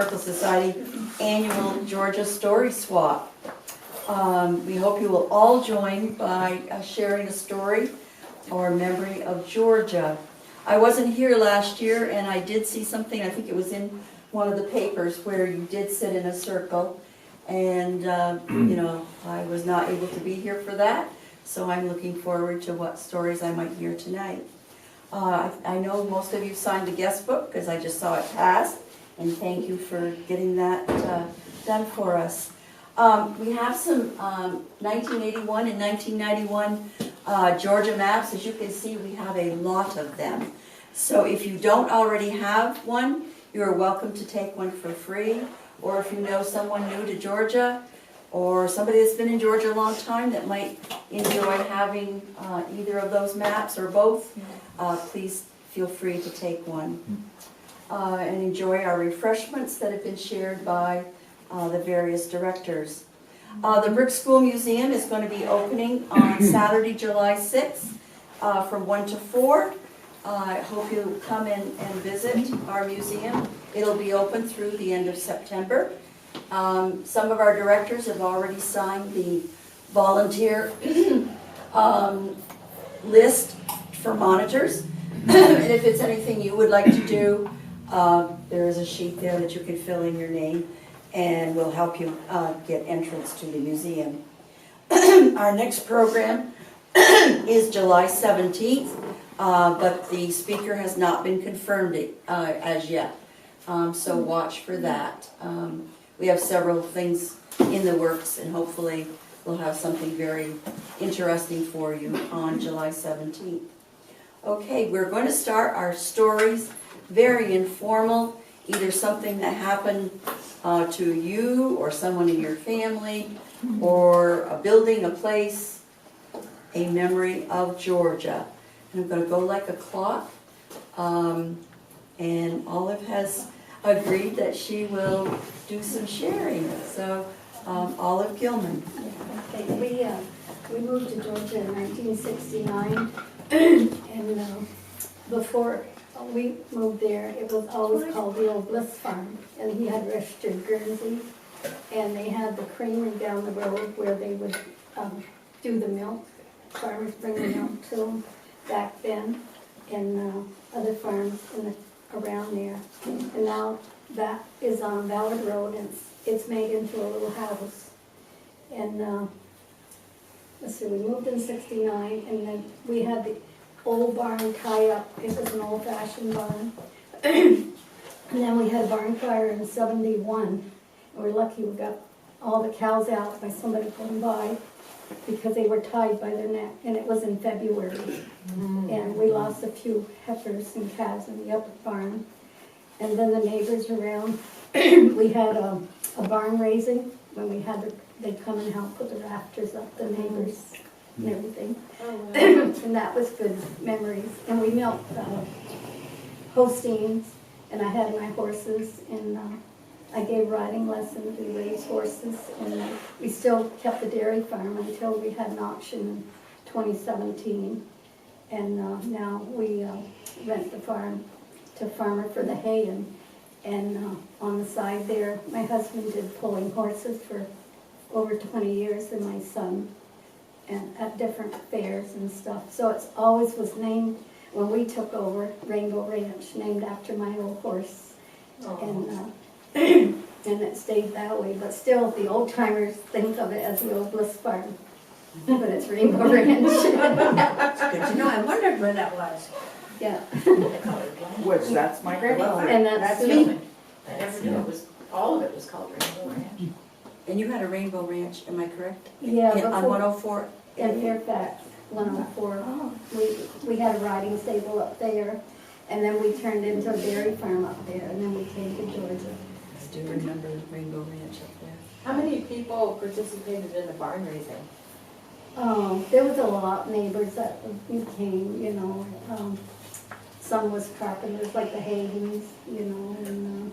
Historical Society Annual Georgia Story Swap. We hope you will all join by sharing a story or memory of Georgia. I wasn't here last year and I did see something, I think it was in one of the papers, where you did sit in a circle. And, I was not able to be here for that, so I'm looking forward to what stories I might hear tonight. I know most of you signed the guest book because I just saw it pass. And thank you for getting that done for us. We have some 1981 and 1991 Georgia maps. As you can see, we have a lot of them. So if you don't already have one, you are welcome to take one for free. Or if you know someone new to Georgia, or somebody that's been in Georgia a long time that might enjoy having either of those maps or both, please feel free to take one. And enjoy our refreshments that have been shared by the various directors. The Brick School Museum is going to be opening on Saturday, July 6th from 1 to 4. I hope you'll come and visit our museum. It'll be open through the end of September. Some of our directors have already signed the volunteer list for monitors. And if it's anything you would like to do, there is a sheet there that you can fill in your name, and we'll help you get entrance to the museum. Our next program is July 17th, but the speaker has not been confirmed as yet, so watch for that. We have several things in the works, and hopefully we'll have something very interesting for you on July 17th. Okay, we're going to start our stories very informal, either something that happened to you or someone in your family, or a building, a place, a memory of Georgia. And I'm going to go like a clock, and Olive has agreed that she will do some sharing. So, Olive Gilman. Okay, we moved to Georgia in 1969, and before we moved there, it was always called the Old Bliss Farm, and he had registered Guernsey, and they had the creamery down the road where they would do the milk. Farmers bring the milk to them back then, and other farms around there. And now that is on Ballard Road, and it's made into a little house. And let's see, we moved in '69, and then we had the old barn tie up. It was an old-fashioned barn. And then we had a barn fire in '71. And we're lucky we got all the cows out by somebody going by, because they were tied by their neck, and it was in February. And we lost a few heifers and calves in the upper barn. And then the neighbors around, we had a barn raising when we had they'd come and help put the rafters up, the neighbors and everything. And that was good memories. And we milked Holsteins, and I had my horses, and I gave riding lessons. We raised horses, and we still kept the dairy farm until we had an auction in 2017. And now we rent the farm to Farmer for the hay, and on the side there, my husband did pulling horses for over 20 years, and my son, and at different fairs and stuff. So it's always was named, when we took over, Rainbow Ranch, named after my old horse. And and it stayed that way, but still the old timers think of it as the Old Bliss Farm, but it's Rainbow Ranch. That's good to know. I wondered when that was. Yeah. Which, that's my grandmother. And that's me. Gilman. I never knew it was, all of it was called Rainbow Ranch. And you had a Rainbow Ranch, am I correct? Yeah, On before, 104? in Fairfax, 104. Oh. We had a riding stable up there, and then we turned into a dairy farm up there, and then we came to Georgia. I do remember Rainbow Ranch up there. How many people participated in the barn raising? There was a lot, neighbors that came, some was carpenters, like the Hagens, and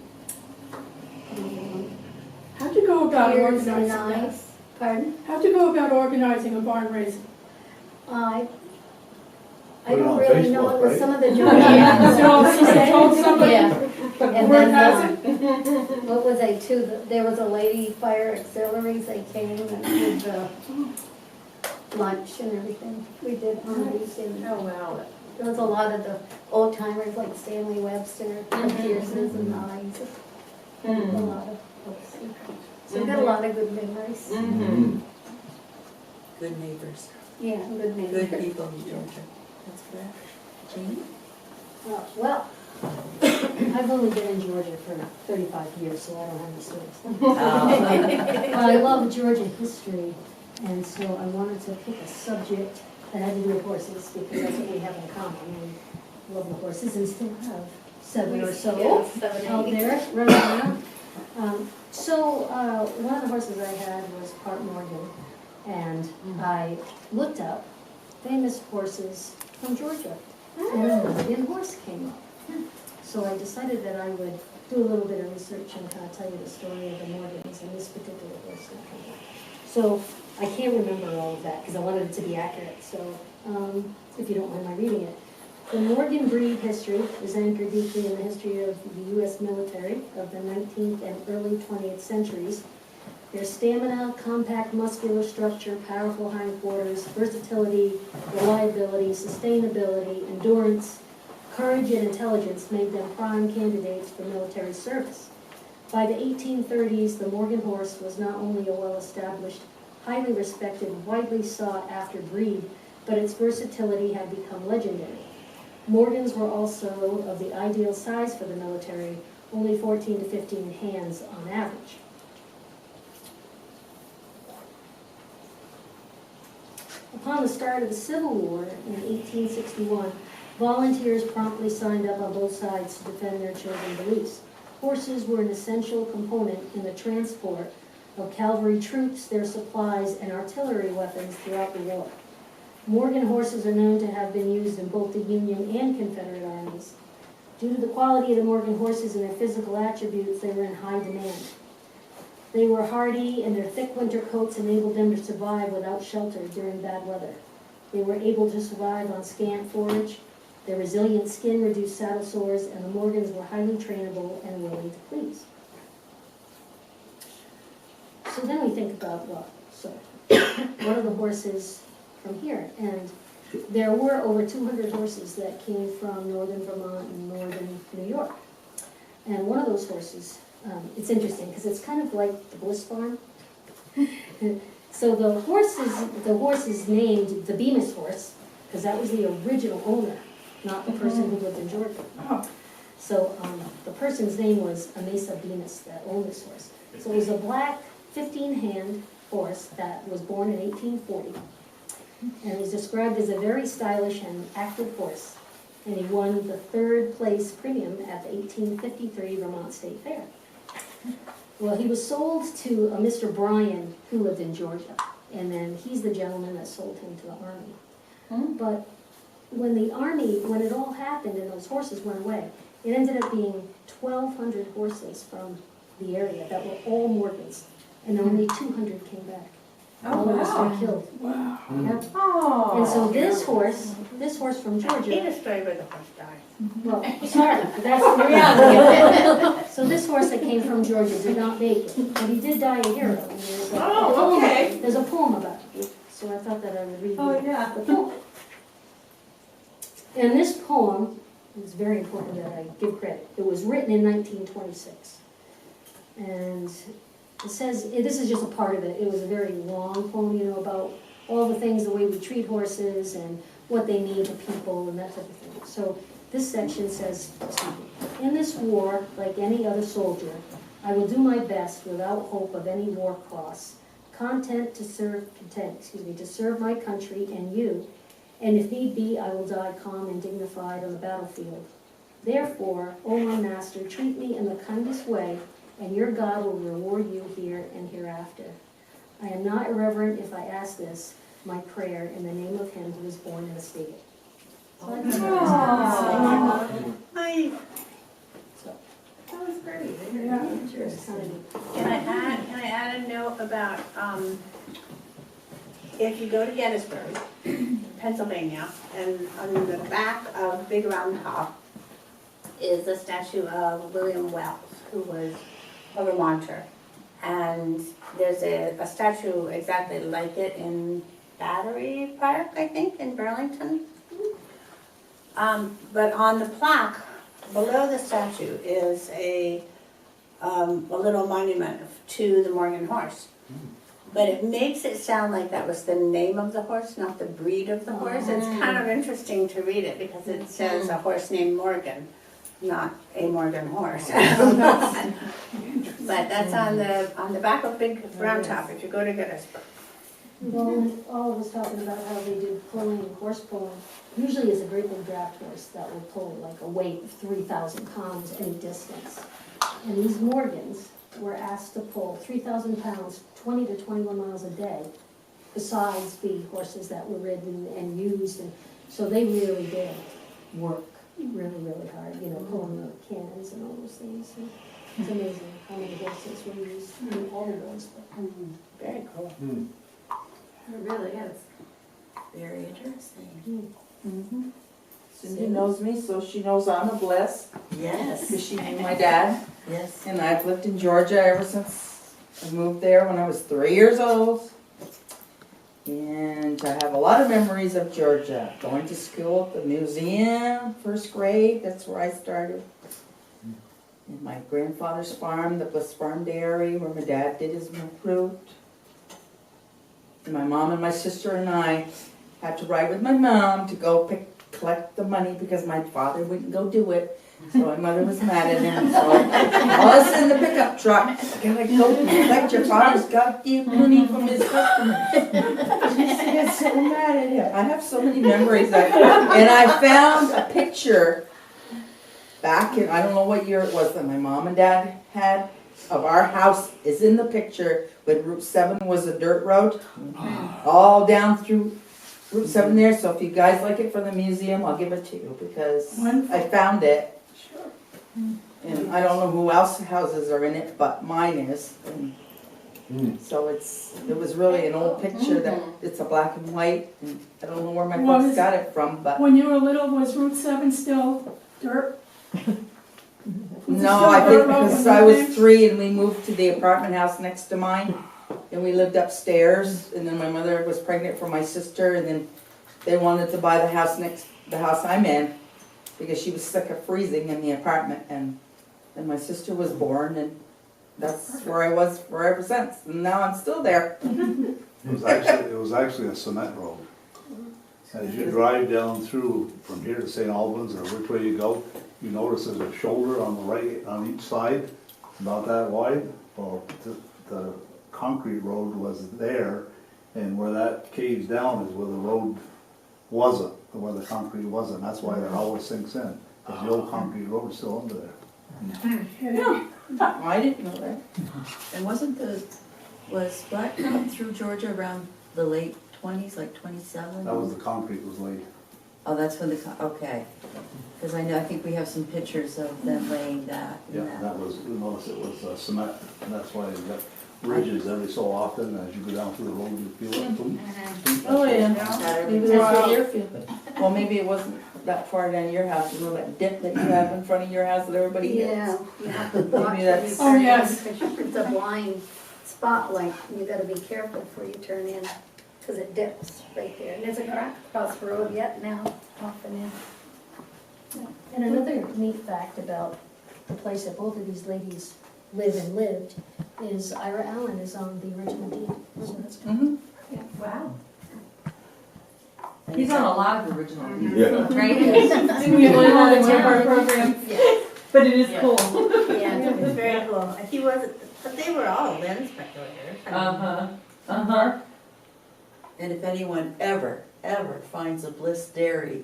How'd you go about Peers and organizing that? Nice. Pardon? How'd you go about organizing a barn raising? I Put it don't on really know, Facebook, it was right? some of the Yeah, Georgia. so you told somebody? Yeah, And Word then, has it. what was I too, there was a lady fire auxiliaries, they came and did the lunch and everything. We did Arby's and Oh, wow. there was a lot of the old timers like Stanley Webster, Pierce's and Nines. A lot of folks. So we got a lot of good memories. Good neighbors, Yeah, good good memories. people in Georgia. That's correct. Jean? Well, I've only been in Georgia for 35 years, so I don't have any stories. But I love Georgia history, and so I wanted to pick a subject that had to do with horses, because that's what we have in common. We love the horses and still have 7 or so out there running around. One of the horses I had was Part Morgan, and I looked up famous horses from Georgia, and the Morgan horse came up. So I decided that I would do a little bit of research and kind of tell you the story of the Morgans and this particular horse that came up. So I can't remember all of that because I wanted it to be accurate, so if you don't mind my reading it. The Morgan breed history is anchored deeply in the history of the U.S. military of the 19th and early 20th centuries. Their stamina, compact muscular structure, powerful hindquarters, versatility, reliability, sustainability, endurance, courage, and intelligence made them prime candidates for military service. By the 1830s, the Morgan horse was not only a well-established, highly respected, widely sought-after breed, but its versatility had become legendary. Morgans were also of the ideal size for the military, only 14 to 15 hands on average. Upon the start of the Civil War in 1861, volunteers promptly signed up on both sides to defend their chosen beliefs. Horses were an essential component in the transport of cavalry troops, their supplies, and artillery weapons throughout the war. Morgan horses are known to have been used in both the Union and Confederate armies. Due to the quality of the Morgan horses and their physical attributes, they were in high demand. They were hardy, and their thick winter coats enabled them to survive without shelter during bad weather. They were able to survive on scant forage. Their resilient skin reduced saddle sores, and the Morgans were highly trainable and willing to please. So then we think about, what are the horses from here? And there were over 200 horses that came from northern Vermont and northern New York. And one of those horses, it's interesting because it's kind of like the Bliss Farm. So the horse is named the Bemis horse because that was the original owner, not the person who lived in Georgia. Oh. So the person's name was Amasa Bemis that owned this horse. So it was a black 15-hand horse that was born in 1840. And it was described as a very stylish and active horse. And he won the 3rd place premium at the 1853 Vermont State Fair. Well, he was sold to a Mr. Bryan who lived in Georgia. And then he's the gentleman that sold him to the Army. But when it all happened and those horses went away, it ended up being 1,200 horses from the area that were all Morgans. And only 200 came back. All the rest were killed. Wow. Yep. Oh. And so this horse from Georgia, a story where the horse died. well, sorry, that's the reality. So this horse that came from Georgia did not make it, but he did die a hero. And there's a poem about it. So I thought that I would read you the poem. And this poem, it's very important that I give credit. It was written in 1926. And it says, this is just a part of it. It was a very long poem, about all the things, the way we treat horses and what they mean to people and that type of thing. So this section says, in this war, like any other soldier, I will do my best without hope of any war cross, content to serve my country and you, and if need be, I will die calm and dignified on the battlefield. Therefore, O my master, treat me in the kindest way, and your God will reward you here and hereafter. I am not irreverent if I ask this, my prayer, in the name of him who was born in a stable. So I think That was great. that's kind of Can I add a note about, if you go to Gettysburg, Pennsylvania, and on the back of Big Round Top, is the statue of William Wells, who was a Vermonter. And there's a statue exactly like it in Battery Park, I think, in Burlington. But on the plaque below the statue is a little monument to the Morgan horse. But it makes it sound like that was the name of the horse, not the breed of the horse. It's kind of interesting to read it because it says a horse named Morgan, not a Morgan horse. But that's on the back of Big Brown Top if you go to Gettysburg. Well, and all of us talking about how they do pulling and horse pulling. Usually it's a great big draft horse that will pull like a weight of 3,000 pounds any distance. And these Morgans were asked to pull 3,000 pounds, 20 to 21 miles a day, besides the horses that were ridden and used. And so they really did work really, really hard, you know, pulling the cannons and all those things. So it's amazing how many horses were used in all of those. Very cool. It really is. Very interesting. Mhm. Cindy knows me, so she knows I'm a Bliss, because Yes, she knew my dad. yes. And I've lived in Georgia ever since I moved there when I was 3 years old. And I have a lot of memories of Georgia. Going to school at the museum, first grade, that's where I started. And my grandfather's farm, the Bliss Farm Dairy, where my dad did his milk route. And my mom and my sister and I had to ride with my mom to go collect the money because my father wouldn't go do it. So my mother was mad at him, so all us in the pickup truck, gotta go collect your father's goddamn money from his customers. She gets so mad at him. I have so many memories of it. And I found a picture back in, I don't know what year it was that my mom and dad had, of our house is in the picture when Route 7 was a dirt road, all down through Route 7 there. So if you guys like it for the museum, I'll give it to you because I found it. And I don't know who else's houses are in it, but mine is. And so it was really an old picture that, it's a black and white, and I don't know where my folks got it from, but. When you were little, was Route 7 still dirt? No, I think because I was 3 and we moved to the apartment house next to mine, and we lived upstairs, and then my mother was pregnant for my sister, and then they wanted to buy the house I'm in, because she was sick of freezing in the apartment, and then my sister was born, and that's where I was for ever since, and now I'm still there. It was actually a cement road. As you drive down through from here to St. Albans or which way you go, you notice there's a shoulder on the right, on each side, about that wide. Well, the concrete road was there, and where that caves down is where the road wasn't, where the concrete wasn't. That's why it always sinks in, because the old concrete road is still under there. I didn't know that. And was Blacktop through Georgia around the late 20s, like 27? That was the concrete was laid. Oh, that's when okay. Because I think we have some pictures of them laying that. Yeah, that was, you notice it was cement, and that's why you got ridges every so often, as you go down through the road, you feel it. Boom, boom. Oh, yeah. Maybe That's what you're feeling. Well, maybe it wasn't that far down your house, you know, that dip that you have in front of your house that everybody hits. Yeah, you have to watch Maybe where you that's- Oh, turn in, yes. because it's a blind spot, like, you gotta be careful before you turn in, because it dips right there. And there's a crack across the road yet now, off and in. And another neat fact about the place that both of these ladies live and lived is Ira Allen is on the original deed. So that's Mhm. Wow. He's on a lot of original videos, Yeah. right? Didn't we learn that in one of our programs? But it is Yeah. cool. Yeah, it was very cool. He wasn't, but they were all land speculators. I mean, Uh-huh, uh-huh. And if anyone ever finds a Bliss Dairy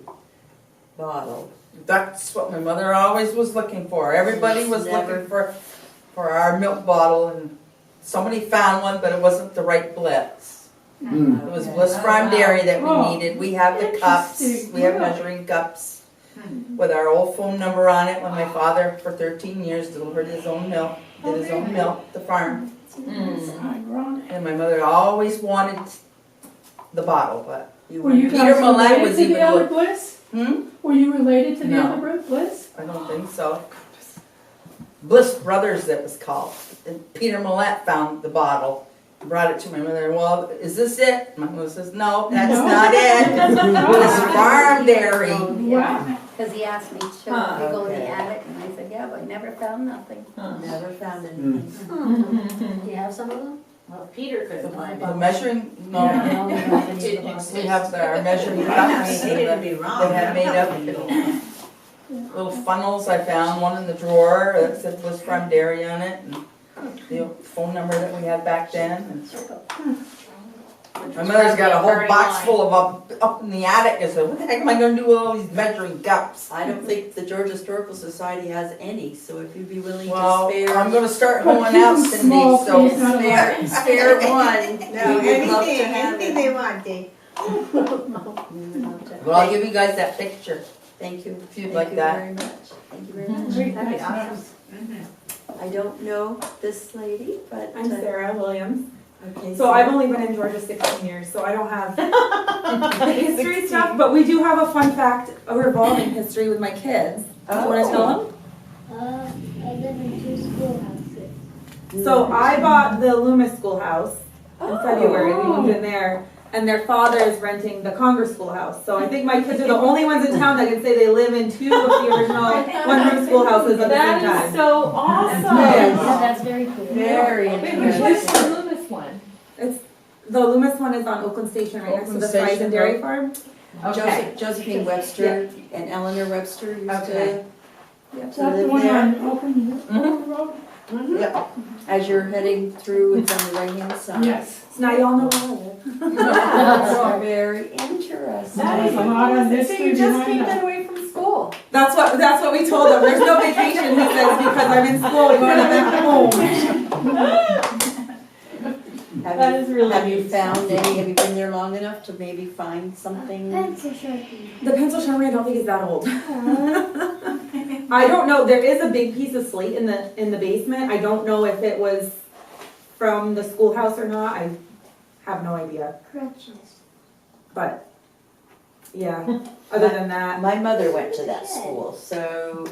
bottle, That's what my mother always was looking for. Everybody was Never- looking for our milk bottle, and somebody found one, but it wasn't the right Bliss. It was Bliss Farm Dairy that we Oh, needed. We have the cups, interesting. we have Yeah. measuring cups with our old phone number on it when my father, for 13 years, delivered his own milk, did his own milk at the farm. Ironic. And my mother always wanted the bottle, but you Were you were, guys Peter Millett related was to the even other look- Bliss? Were you related to the No. other Bliss? I don't think so. Bliss Brothers, it was called. And Peter Millette found the bottle, brought it to my mother. Well, is this it? My mother says, no, that's No. not it. Bliss Farm Dairy. Yeah. Because he asked me, should Huh, we go in okay. the attic? And I said, yeah, but I never found nothing. Never found anything. Do you have some of them? Well, Peter couldn't find The it. measuring, no, No, we don't have any of them. we have our measuring I cups. mean, he didn't be wrong. They had made up little funnels. I found one in the drawer that said Bliss Farm Dairy on it, and the phone number that we had back then. And my mother's got a whole box full of up in the attic. I said, what the heck am I gonna do with all these measuring cups? I don't think the Georgia Historical Society has any, so if you'd be willing to Well, spare. I'm gonna start hoeing out, Cindy, Small so. piece, not a lot. Spare one. No, We would love to anything, have anything it. they want, Dee. Well, I'll give you guys that picture. Thank you. If you'd Thank like you that. very much. Thank you very much. That'd be awesome. I don't know this lady, but. I'm Sarah Williams. Okay, So I've only been in Georgia 16 years, so I don't have the history stuff, but we do have a fun fact, a revolving history with my kids. Do you want to tell them? I live in 2 schoolhouses. So I bought the Loomis Schoolhouse in February. We moved in there, and their father is renting the Congress Schoolhouse. So I think my kids are the only ones in town that can say they live in 2 of the original one-room schoolhouses at the same That is time. so awesome. Yes. Yeah, that's very cool. Very Wait, which is interesting. the Loomis one? The Loomis one is on Oakland Station, right next to the Oakland Spice Station, and Dairy Farm. Josephine Webster and Eleanor Webster used Okay. Is that the one on Open Road? Yeah. As you're heading through, it's on the right-hand side. Yes. So now y'all know where I live. That's very interesting. That is a lot of awesome. So mystery you just behind came that. that away from school. That's what we told them. There's no vacation, he says, because I'm in school. We want to be home. That is really Have you neat. found any, have you been there long enough to maybe find something? Pencil Sharpie. The pencil sharpener, I don't think is that old. I don't know. There is a big piece of slate in the basement. I don't know if it was from the schoolhouse or not. I have no idea. Crutches. But yeah, other than that, My mother went to that school, so,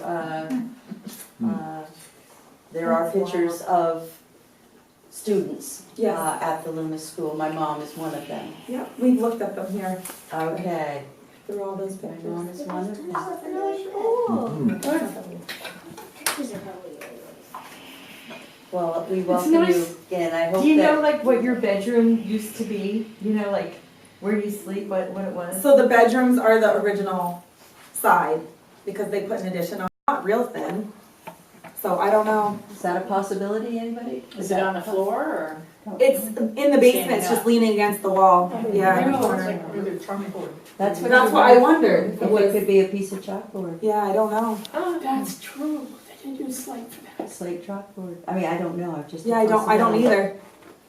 there are pictures of students yes, at the Loomis School. My mom is one of them. yeah, we've looked at them here Okay. through all those My pictures. mom is one of them. That's really cool. Pictures are probably Well, we welcome nice. you again. I hope Do you know that, like what your bedroom used to be? You know, like where you sleep, what it was? So the bedrooms are the original side because they put an addition on, not real thin. So I don't know. is that a possibility, anybody? Is it on the floor or? It's in the basement. It's just leaning against the wall. Yeah, in the corner. That's what. That's what I wondered. If it could be a piece of chalkboard, Yeah, I don't know. Oh, that's true. They didn't use slate for that. slate chalkboard. I mean, I don't know, I've just. Yeah, I don't either.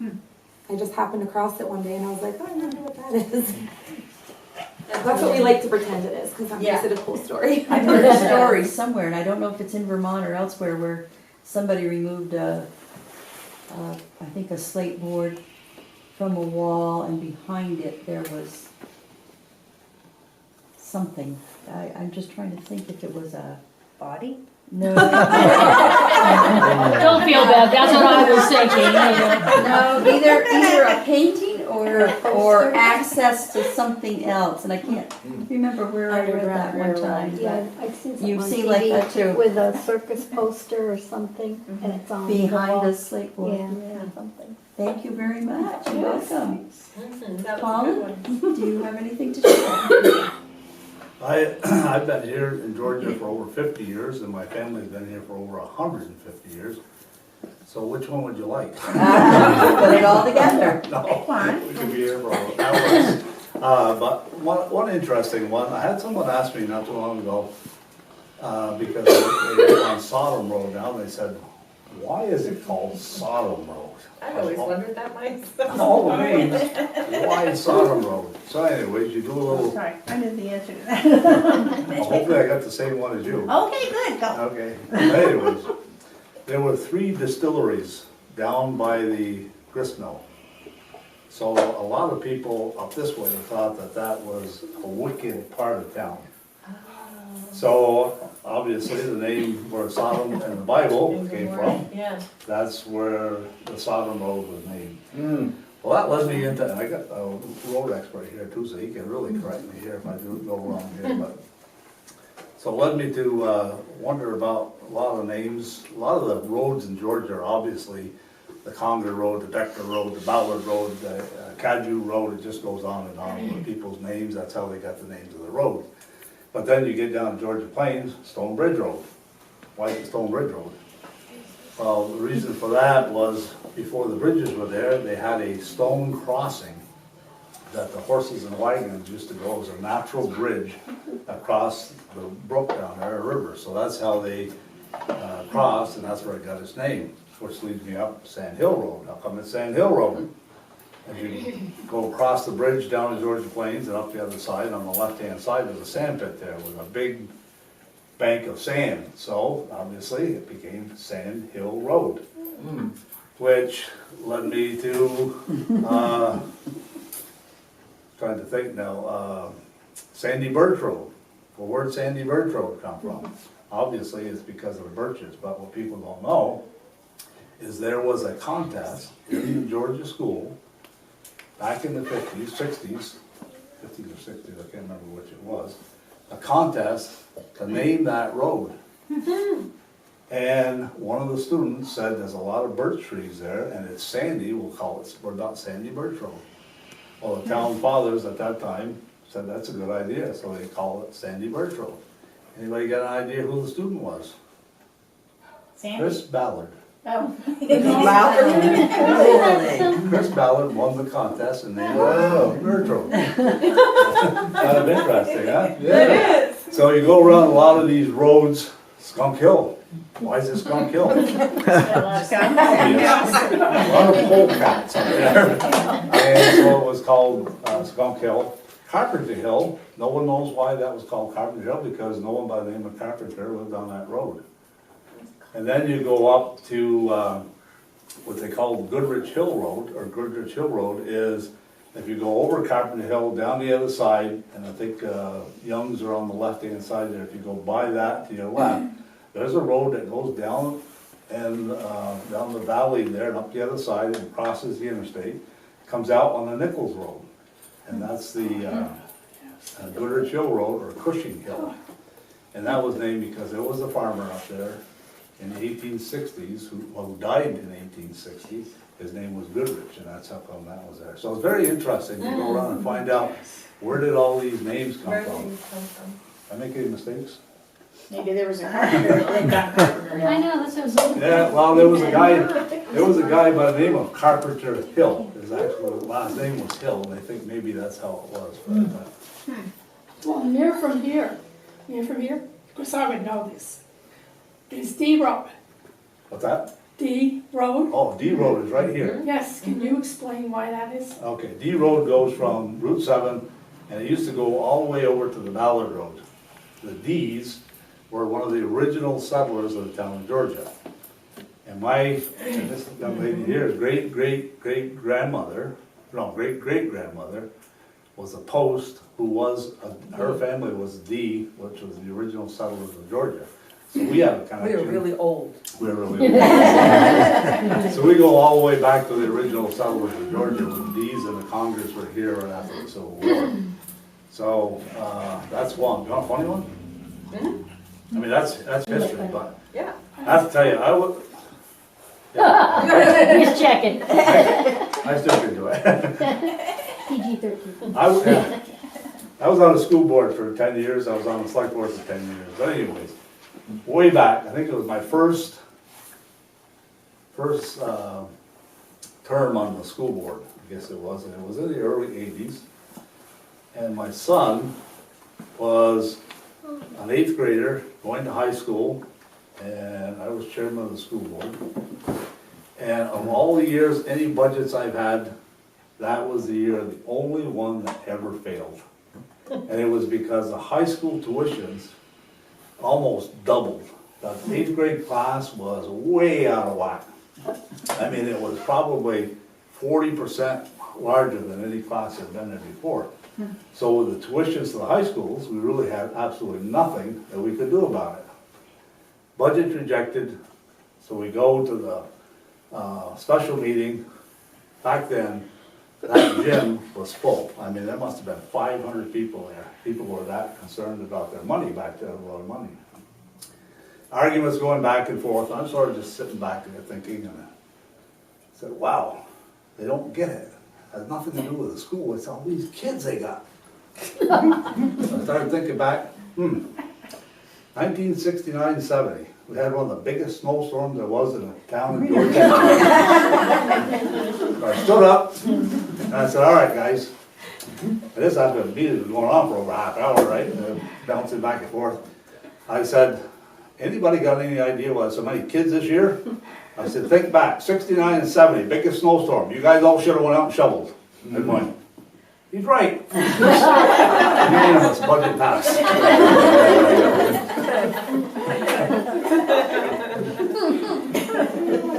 I just happened across it one day and I was like, oh, I wonder what that is. That's what we like to pretend it is, because that makes it a cool story. I've heard a story somewhere, and I don't know if it's in Vermont or elsewhere, where somebody removed I think a slate board from a wall, and behind it there was something. I'm just trying to think if it was a. body. No. Don't feel bad, that's what I was thinking. No, either a painting or access to something else, and I can't remember where I read that one time. Yeah, I've seen something You've on seen like that TV too. with a circus poster or something, and it's on the Behind wall. a slate board. Yeah, something. Thank you very much. You're welcome. That was a Colin? good one. Do you have anything to share? I've been here in Georgia for over 50 years, and my family's been here for over 150 years. So which one would you like? Put it all together. No, we could be here for hours. But one interesting one, I had someone ask me not too long ago, because they were on Sodom Road now, and they said, why is it called Sodom Road? I always wondered that myself. Oh, man, why Sodom Road? So anyways, you do a little, Sorry, I knew the answer to that. well, hopefully I got the same one as you. Okay, good, go. Okay, anyways, there were 3 distilleries down by the grist mill. So a lot of people up this way thought that that was a wicked part of town. So obviously the name where Sodom in the Bible came from, Yeah. that's where the Sodom Road was named. Well, that led me into, I got a road expert here too, so he can really correct me here if I do go wrong here, but. So it led me to wonder about a lot of names. A lot of the roads in Georgia are obviously the Conger Road, the Decker Road, the Ballard Road, the Cadieux Road, it just goes on and on with people's names, that's how they got the names of the road. But then you get down to Georgia Plains, Stone Bridge Road. Why is it Stone Bridge Road? Well, the reason for that was before the bridges were there, they had a stone crossing that the horses and wagons used to go as a natural bridge across the brook down there, a river. So that's how they crossed, and that's where it got its name, which leads me up Sand Hill Road. How come it's Sand Hill Road? As you go across the bridge down to Georgia Plains and up the other side, on the left-hand side, there's a sand pit there with a big bank of sand. So obviously it became Sand Hill Road, which led me to trying to think now, Sandy Birch Road. Well, where'd Sandy Birch Road come from? Obviously, it's because of the birches, but what people don't know is there was a contest in the Georgia school back in the 50s, 60s, 50s or 60s, I can't remember which it was, a contest to name that road. And one of the students said there's a lot of birch trees there, and it's sandy, we'll call it, we're not Sandy Birch Road. Well, the town fathers at that time said that's a good idea, so they call it Sandy Birch Road. Anybody got an idea who the student was? Chris Ballard. Oh. Chris Ballard won the contest and named it Birch Road. Kind of interesting, huh? It is. So you go around a lot of these roads, Skunk Hill. Why is it Skunk Hill? A lot of polecats up there. And so it was called Skunk Hill. Carpenter Hill, no one knows why that was called Carpenter Hill, because no one by the name of Carpenter lived on that road. And then you go up to what they call Goodrich Hill Road, or Goodrich Hill Road is, if you go over Carpenter Hill, down the other side, and I think Young's are on the left-hand side there, if you go by that to your left, there's a road that goes down and down the valley there and up the other side and crosses the interstate, comes out on the Nichols Road. And that's the Goodrich Hill Road, or Cushing Hill. And that was named because there was a farmer up there in the 1860s who died in 1860. His name was Goodrich, and that's how come that was there. So it's very interesting to go around and find out where did all these names come from. Did I make any mistakes? Maybe there was a carpenter that lived on Carpenter Hill. I know, that's what I was looking for. Yeah, well, there was a guy by the name of Carpenter Hill. His actual last name was Hill, and I think maybe that's how it was. But, Well, near from here, because I would know this. It's D Road. what's that? D Road? Oh, D Road is right here. Yes, can you explain why that is? Okay, D Road goes from Route 7, and it used to go all the way over to the Ballard Road. The D's were one of the original settlers of the town of Georgia. And this young lady here's great-great-great-grandmother was a post who was, her family was D, which was the original settlers of Georgia. So we have a connection. We were really old. We're really old. So we go all the way back to the original settlers of Georgia, when the D's and the Congers were here right after the Civil War. So, that's one. You want a funny one? I mean, that's history, but Yeah. I have to tell you, I would, yeah, He's checking. I still can do it. PG-13. I was on the school board for 10 years, I was on the select board for 10 years, but anyways, way back, I think it was my first term on the school board, I guess it was, and it was in the early 80s. And my son was an 8th grader going to high school, and I was chairman of the school board. And of all the years, any budgets I've had, that was the year, the only one that ever failed. And it was because the high school tuitions almost doubled. The 8th grade class was way out of whack. I mean, it was probably 40% larger than any class had been there before. So with the tuitions to the high schools, we really had absolutely nothing that we could do about it. Budget rejected, so we go to the special meeting. Back then, that gym was full. I mean, there must have been 500 people there. People were that concerned about their money back then, a lot of money. Arguments going back and forth. I'm sort of just sitting back there thinking, and I said, wow, they don't get it. It has nothing to do with the school, it's all these kids they got. I started thinking back, 1969-70, we had one of the biggest snowstorms there was in a town in Georgia. I stood up and I said, all right, guys. And this has been meeting going on for over half an hour, right? And bouncing back and forth. I said, anybody got any idea why so many kids this year? I said, think back, 69 and 70, biggest snowstorm. You guys all should have went out and shoveled. Good morning. He's right. Unanimous budget pass.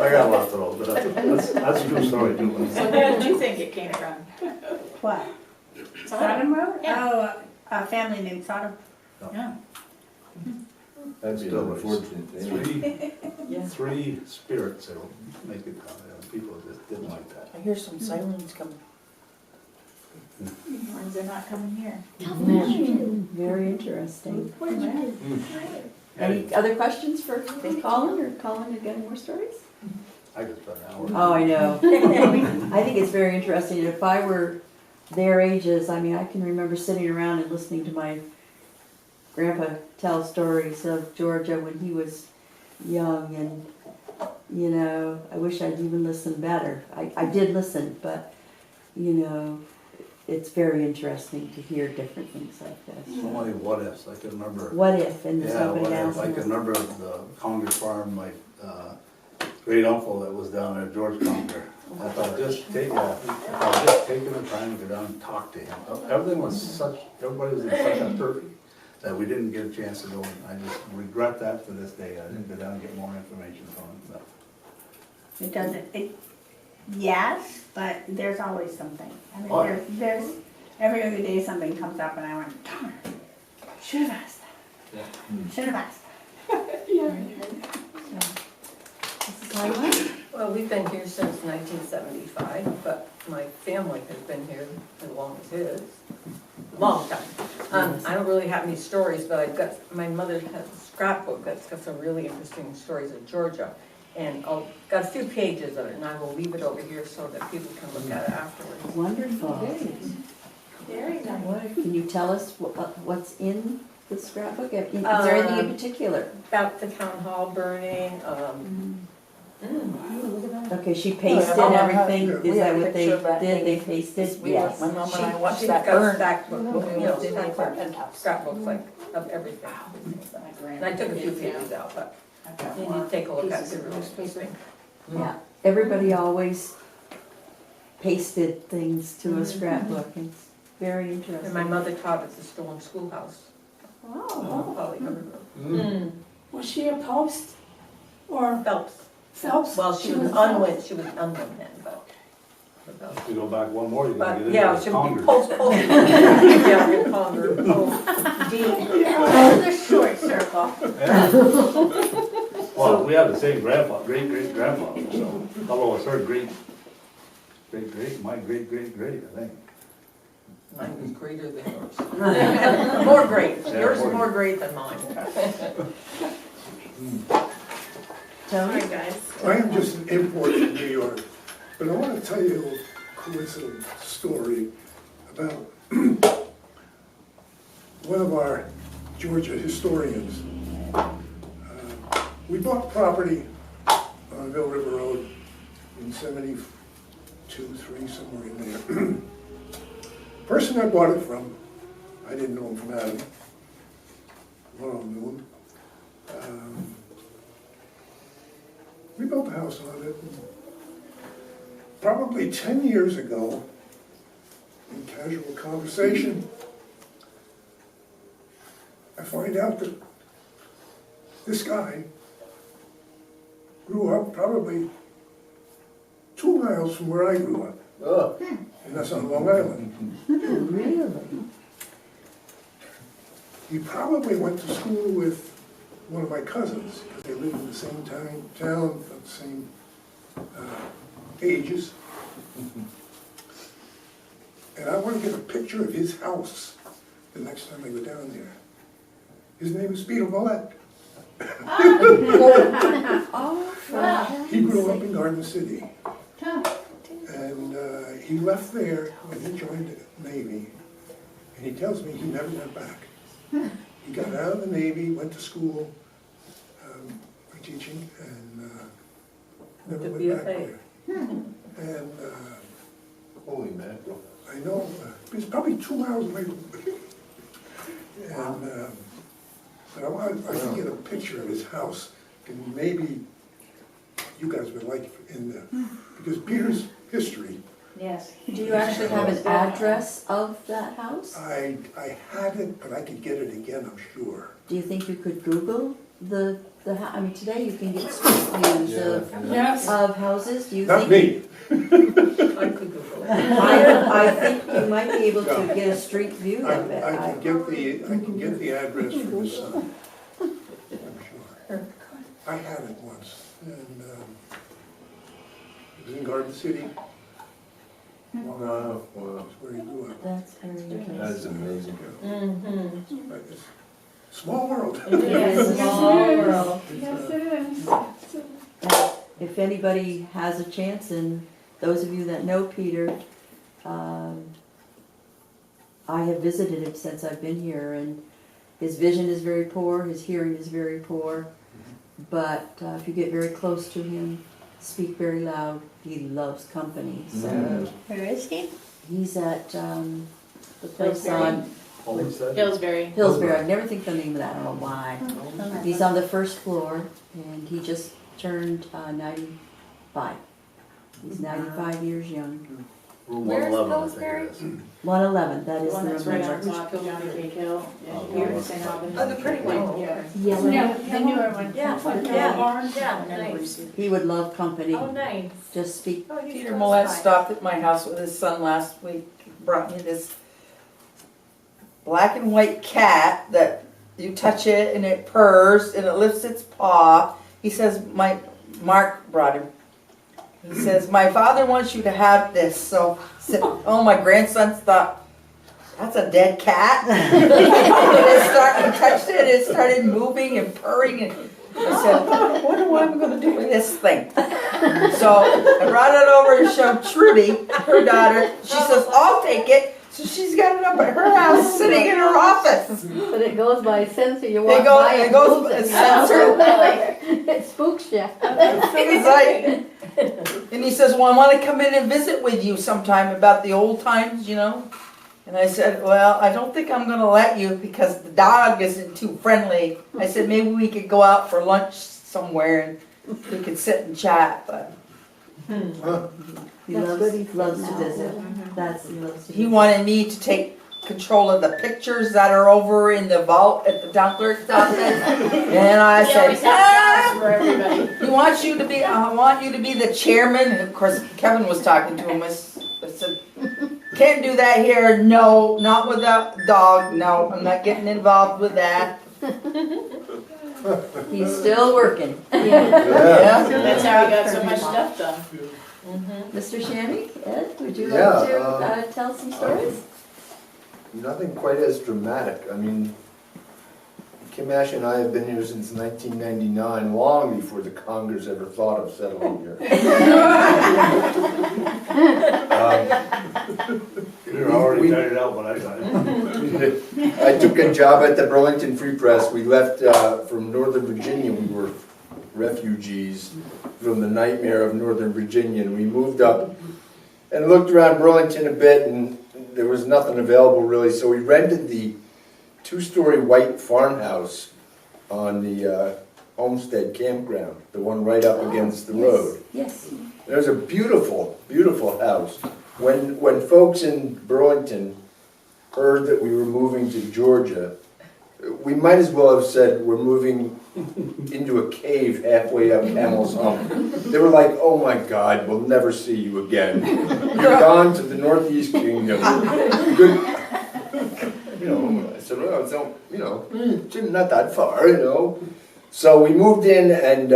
I got lots of those, but that's a true story too. So where did you think it came from? What? Sodom Road? Oh, a family named Sodom. Yeah. That'd be Still unfortunate. Three spirits that'll make it, people just didn't like that. I hear some sirens coming. Ones are not coming here. Very interesting. Any other questions for Colin or Colin again, more stories? I could spend an hour. Oh, I know. I think it's very interesting. If I were their ages, I mean, I can remember sitting around and listening to my grandpa tell stories of Georgia when he was young, and, you know, I wish I'd even listened better. I did listen, but, you know, it's very interesting to hear different things like this. So many what ifs, I can remember. What if, and there's Yeah, nobody what else. if, I can remember the Conger farm, my great uncle that was down there, George Conger. If I just taking the time to go down and talk to him, everything was such, everybody was in such a hurry that we didn't get a chance to go, and I just regret that to this day. I didn't go down and get more information from him, so. It doesn't, yes, but there's always something. I mean, Oh. there's, every other day something comes up and I went, darn, should have asked that. Should have asked Well, we've been here since 1975, but my family has been here as long as his. Long time. I don't really have any stories, but I've got, my mother has a scrapbook that's got some really interesting stories of Georgia. And I've got a few pages of it, and I will leave it over here so that people can look at it afterwards. Wonderful. Very nice. Can you tell us what's in the scrapbook? Is there anything in particular? About the town hall burning, Okay, she pasted Yeah, everything. we Is have that a what they picture of that did? They thing. pasted? We Yes. My mom and I watched she's that got a burn. scrapbook, We lived in that scrapbook, penthouse. scrapbooks like of everything. And I took a few pages out, but you need to take a look at it, it's really interesting. Yeah. Everybody always pasted things to a scrapbook. It's very interesting. And my mother taught at the Stone Schoolhouse. Oh. Holly Hubbard. Was she a post or Phelps. Phelps? Well, she was unwed then, but. If you go back one more, you're gonna But, get yeah, into she the would be Congers. post. Yeah, we'd call her post. Oh, the short circle. Yeah. Well, we have the same grandfather, great-great-grandfather, so, although it's her my great-great-great, I think. Mine was greater than yours. More great, Yeah, yours is more more great than mine. Tony? guys. I am just an import from New York, but I want to tell you a coincident story about one of our Georgia historians. We bought property on Mill River Road in 72, 3, somewhere in there. Person I bought it from, I didn't know him from Adam. Laurel knew him. We built a house on it. Probably 10 years ago, in casual conversation, I find out that this guy grew up probably 2 miles from where I grew up. Oh, and that's on Long Island. Really? He probably went to school with one of my cousins, because they lived in the same town, about the same ages. And I want to get a picture of his house the next time I go down there. His name is Peter Millette. Oh, He grew up in Garden City. And he left there when he joined the Navy. And he tells me he never went back. He got out of the Navy, went to school for teaching, and never The went back BFA. there. And holy mackerel. I know, it's probably 2 hours away from me. And, but I can get a picture of his house, and maybe you guys would like in the, because Peter's history, Yes. Do you actually have an address of that house? I had it, but I could get it again, I'm sure. Do you think you could Google I mean, today you can get street views Yes. of houses, do you Not think? me. I could Google it. I think you might be able to get a street view I of it. can get the address from his son, I'm sure. I had it once, and it was in Garden City. Long Island, Wow, that's where he grew up. That's very that interesting. is amazing. But it's a small world. It is a small world. Yes, it is. If anybody has a chance, and those of you that know Peter, I have visited him since I've been here, and his vision is very poor, his hearing is very poor, but if you get very close to him, speak very loud, he loves company, so. Where is he? He's at the place on Homestead? Hillsbury. Hillsbury, I never think the name of that, I don't know why. He's on the first floor, and he just turned 95. He's 95 years young. Room Where's 111, I think Pillsbury? it is. 111, that The is one the that's right number. on top of Johnny Cake Hill. Oh, Here in yeah. St. Albans. Oh, the pretty one. Yeah. Yellow. Yeah, The newer one. Yeah, Yeah. Orange. Yeah, nice. He would love company, Oh, nice. just speak. Oh, he's Peter close Millette by. stopped at my house with his son last week, brought me this black and white cat that you touch it and it purrs and it lifts its paw. He says, Mark brought him. He says, my father wants you to have this. So, oh, my grandsons thought, that's a dead cat. And he touched it and it started moving and purring. And I said, I wonder what I'm going to do with this thing. So I brought it over to show Trudy, her daughter. She says, I'll take it. So she's got it up at her house, sitting in her office. But it goes by sensor, you It walk goes- by it and goes moves by it. sensor. It spooks you. He's like, and he says, well, I want to come in and visit with you sometime about the old times, you know. And I said, well, I don't think I'm going to let you because the dog isn't too friendly. I said, maybe we could go out for lunch somewhere and we could sit and chat. But He That's loves, good he's loves to now. visit. That's, he loves to he visit. wanted me to take control of the pictures that are over in the vault at the town clerk's office. And I He said, always has jobs for everybody. he wants you to be, I want you to be the chairman. And of course, Kevin was talking to him. I said, can't do that here. No, not with that dog. No, I'm not getting involved with that. He's still working. Yeah. That's how he got so much stuff done. Mr. Shammy, Ed, would you Yeah, like to tell some stories? Nothing quite as dramatic. I mean, Kim Ash and I have been here since 1999, long before the Congress ever thought of settling here. You're already tired out, but I got it. I took a job at the Burlington Free Press. We left from Northern Virginia. We were refugees from the nightmare of Northern Virginia, and we moved up and looked around Burlington a bit, and there was nothing available really, so we rented the two-story white farmhouse on the Homestead Campground, the one right up against the road. Yes. It was a beautiful, beautiful house. When folks in Burlington heard that we were moving to Georgia, we might as well have said we're moving into a cave halfway up Camel's Hump. They were like, oh my God, we'll never see you again. You're gone to the Northeast Kingdom. Good. You know, I said, well, it's not, you know, it's not that far, you know. So we moved in, and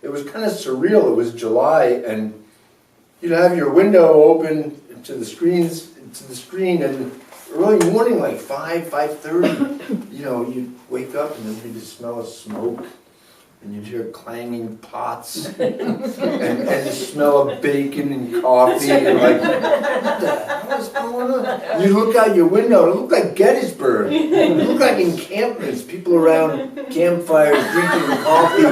it was kind of surreal. It was July, and you'd have your window open to the screen, and early morning, like 5:30, you know, you'd wake up and there'd be the smell of smoke, and you'd hear clanging pots, and the smell of bacon and coffee, and you're like, what the hell is going on? And you look out your window, it looked like Gettysburg. It looked like encampments, people around campfires drinking coffee.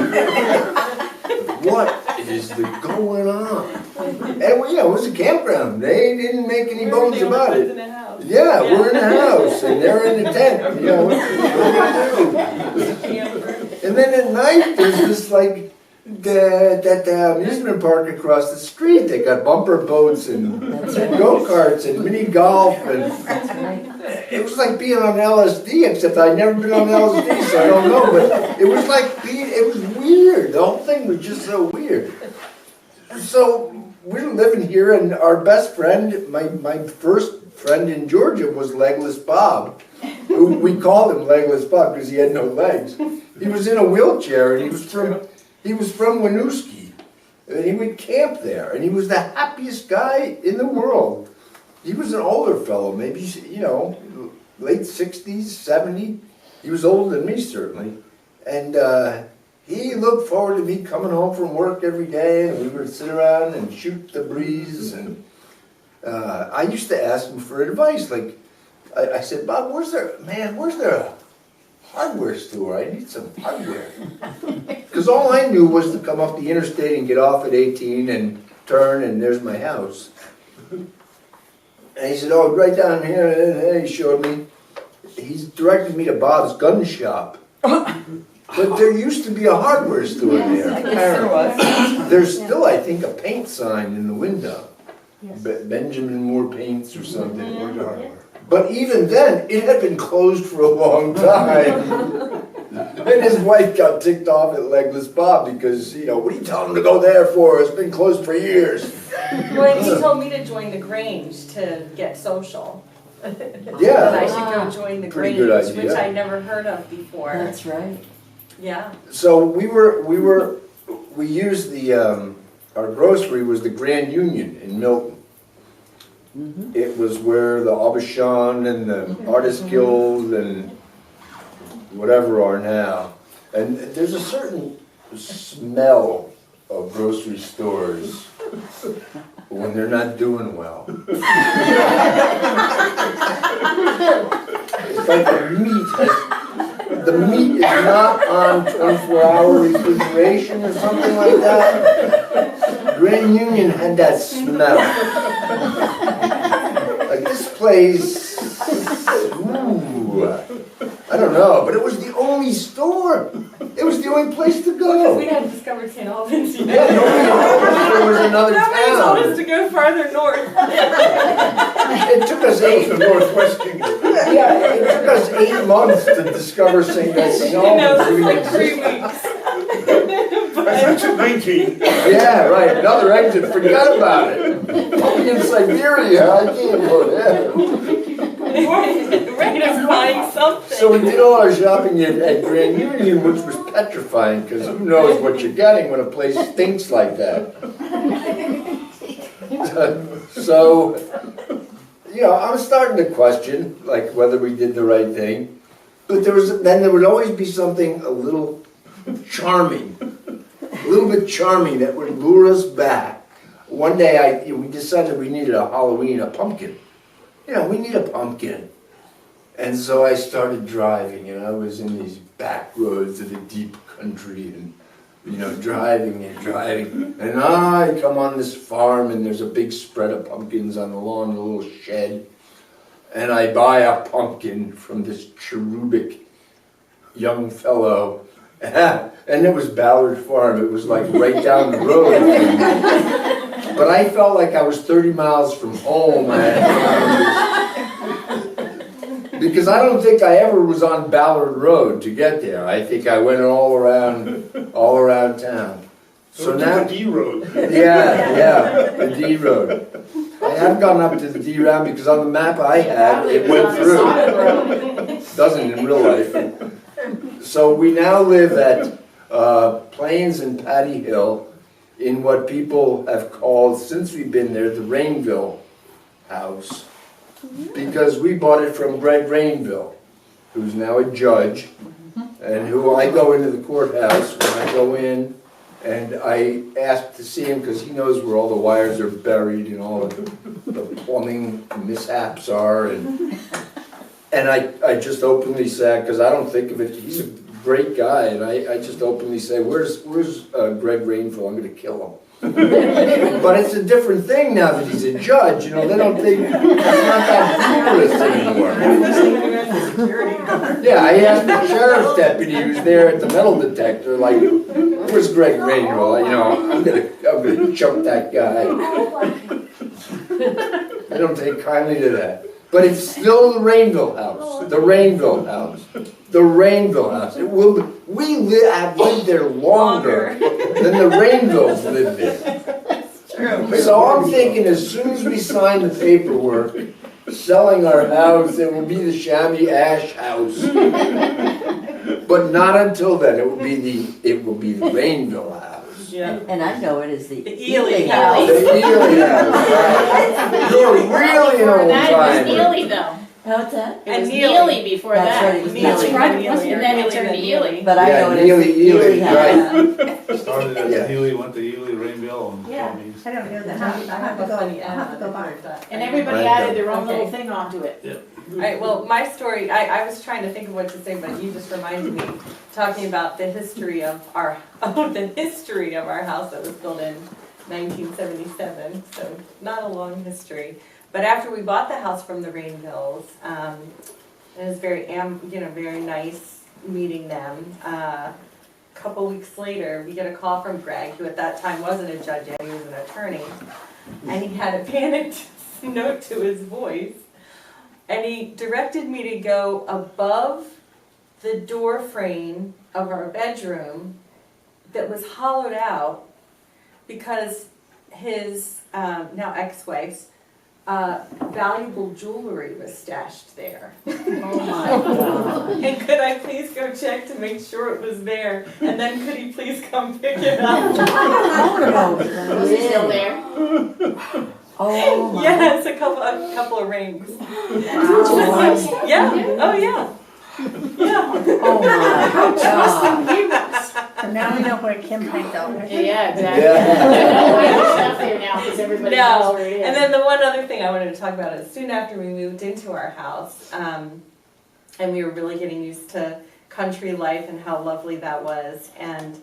What is going on? And you know, it was a campground. They didn't make any bones about it. Yeah, we're in the house, and they're in the tent. You know, what are we gonna do? And then at night, there's this like the amusement park across the street. They got bumper boats and go-karts and mini golf, and it was like being on LSD, except I'd never been on LSD, so I don't know. But it was like it was weird. The whole thing was just so weird. So we were living here, and our best friend, my first friend in Georgia, was Legless Bob. We called him Legless Bob because he had no legs. He was in a wheelchair, and he was from Winooski, and he would camp there, and he was the happiest guy in the world. He was an older fellow, maybe, you know, late 60s, 70. He was older than me, certainly. And he looked forward to me coming home from work every day, and we would sit around and shoot the breeze. And I used to ask him for advice. Like, I said, Bob, where's there a hardware store? I need some hardware. Because all I knew was to come up the interstate and get off at 18 and turn, and there's my house. And he said, oh, right down here, and he showed me. He's directed me to Bob's gun shop. But there used to be a hardware store there. I guess there was. There's still, I think, a paint sign in the window. Benjamin Moore Paints or something. But even then, it had been closed for a long time. And his wife got ticked off at Legless Bob because, you know, what are you telling him to go there for? It's been closed for years. Well, he told me to join the Grange to get social. Yeah. That I should go join the Pretty Grange, good idea. which I never heard of before. That's right. Yeah. So we used our grocery was the Grand Union in Milton. It was where the Aubuchon and the Artist Guild and whatever are now. And there's a certain smell of grocery stores when they're not doing well. It's like the meat is not on 24-hour refrigeration or something like that. Grand Union had that smell. Like this place, ooh, I don't know, but it was the only store. It was the only place to go. We hadn't discovered St. Albans yet. Yeah, nobody told us there was another Nobody told us town. to go farther north. It took us Northwest Kingdom. it took us 8 months to discover St. Albans even like 3 existed. weeks. That's at 19. Yeah, right, another exit, forgot about it. I'm in Siberia, I can't go there. Ready to find something. So we did all our shopping at Grand Union, which was petrifying, because who knows what you're getting when a place stinks like that. So, you know, I'm starting to question, like, whether we did the right thing. But there would always be something a little charming, a little bit charming that would lure us back. One day we decided we needed a pumpkin. You know, we need a pumpkin. And so I started driving, and I was in these back roads of the deep country, and, you know, driving. And I come on this farm, and there's a big spread of pumpkins on the lawn, a little shed. And I buy a pumpkin from this cherubic young fellow. And it was Ballard Farm. It was like right down the road. But I felt like I was 30 miles from home. Because I don't think I ever was on Ballard Road to get there. I think I went all around town. So to now, the D road. yeah, the D road. I have gone up to the D route because on the map I had, it went through. Doesn't in real life. So we now live at Plains and Patty Hill in what people have called, since we've been there, the Rainville house. Because we bought it from Greg Rainville, who's now a judge, and who I go into the courthouse when I go in, and I ask to see him because he knows where all the wires are buried and all the plumbing mishaps are, and I just openly say, because I don't think of it, he's a great guy, and I just openly say, where's Greg Rainville? I'm going to kill him. But it's a different thing now that he's a judge, you know, they don't think, it's not that humorous anymore. Yeah, I asked the sheriff's deputy who's there at the metal detector, like, where's Greg Rainville? You know, I'm gonna choke that guy. I don't take kindly to that. But it's still the Rainville house, the Rainville house, the Rainville house. Have lived there longer than the Rainvilles lived there. So I'm thinking as soon as we sign the paperwork, selling our house, it will be the Shabby Ash house. But not until then, it will be the Rainville house. Yeah. And I know it is the Ely house. The Ely house, right. You're really an old That was timer. Neely though. What's that? It was Neely. Neely before That's that. right, it was That's Neely. right, and then it turned to Ely. But I know it is Neely, the Ely house. right. Started Yeah. at Healy, went to Ely, Rainville, and Yeah. Plummies. I don't know that. I have to go back. And everybody Right. added their own Okay. little thing onto it. All right, well, my story, I was trying to think of what to say, but you just reminded me, talking about the history of our house that was built in 1977, so not a long history. But after we bought the house from the Rainvilles, it was very nice meeting them. A couple weeks later, we get a call from Greg, who at that time wasn't a judge yet, he was an attorney, and he had a panicked note to his voice. And he directed me to go above the door frame of our bedroom that was hollowed out because his now ex-wife's valuable jewelry was stashed there. Oh my God. And could I please go check to make sure it was there? And then could he please come pick it up? Was he still there? Oh my. Yes, a couple of rings. Wow. Yeah. Oh yeah. Yeah. Oh my God. So now we know where Kim hangs out. Yeah, exactly. Yeah. We have stuff there now because everybody knows where it is. And then the one other thing I wanted to talk about is soon after we moved into our house, and we were really getting used to country life and how lovely that was, and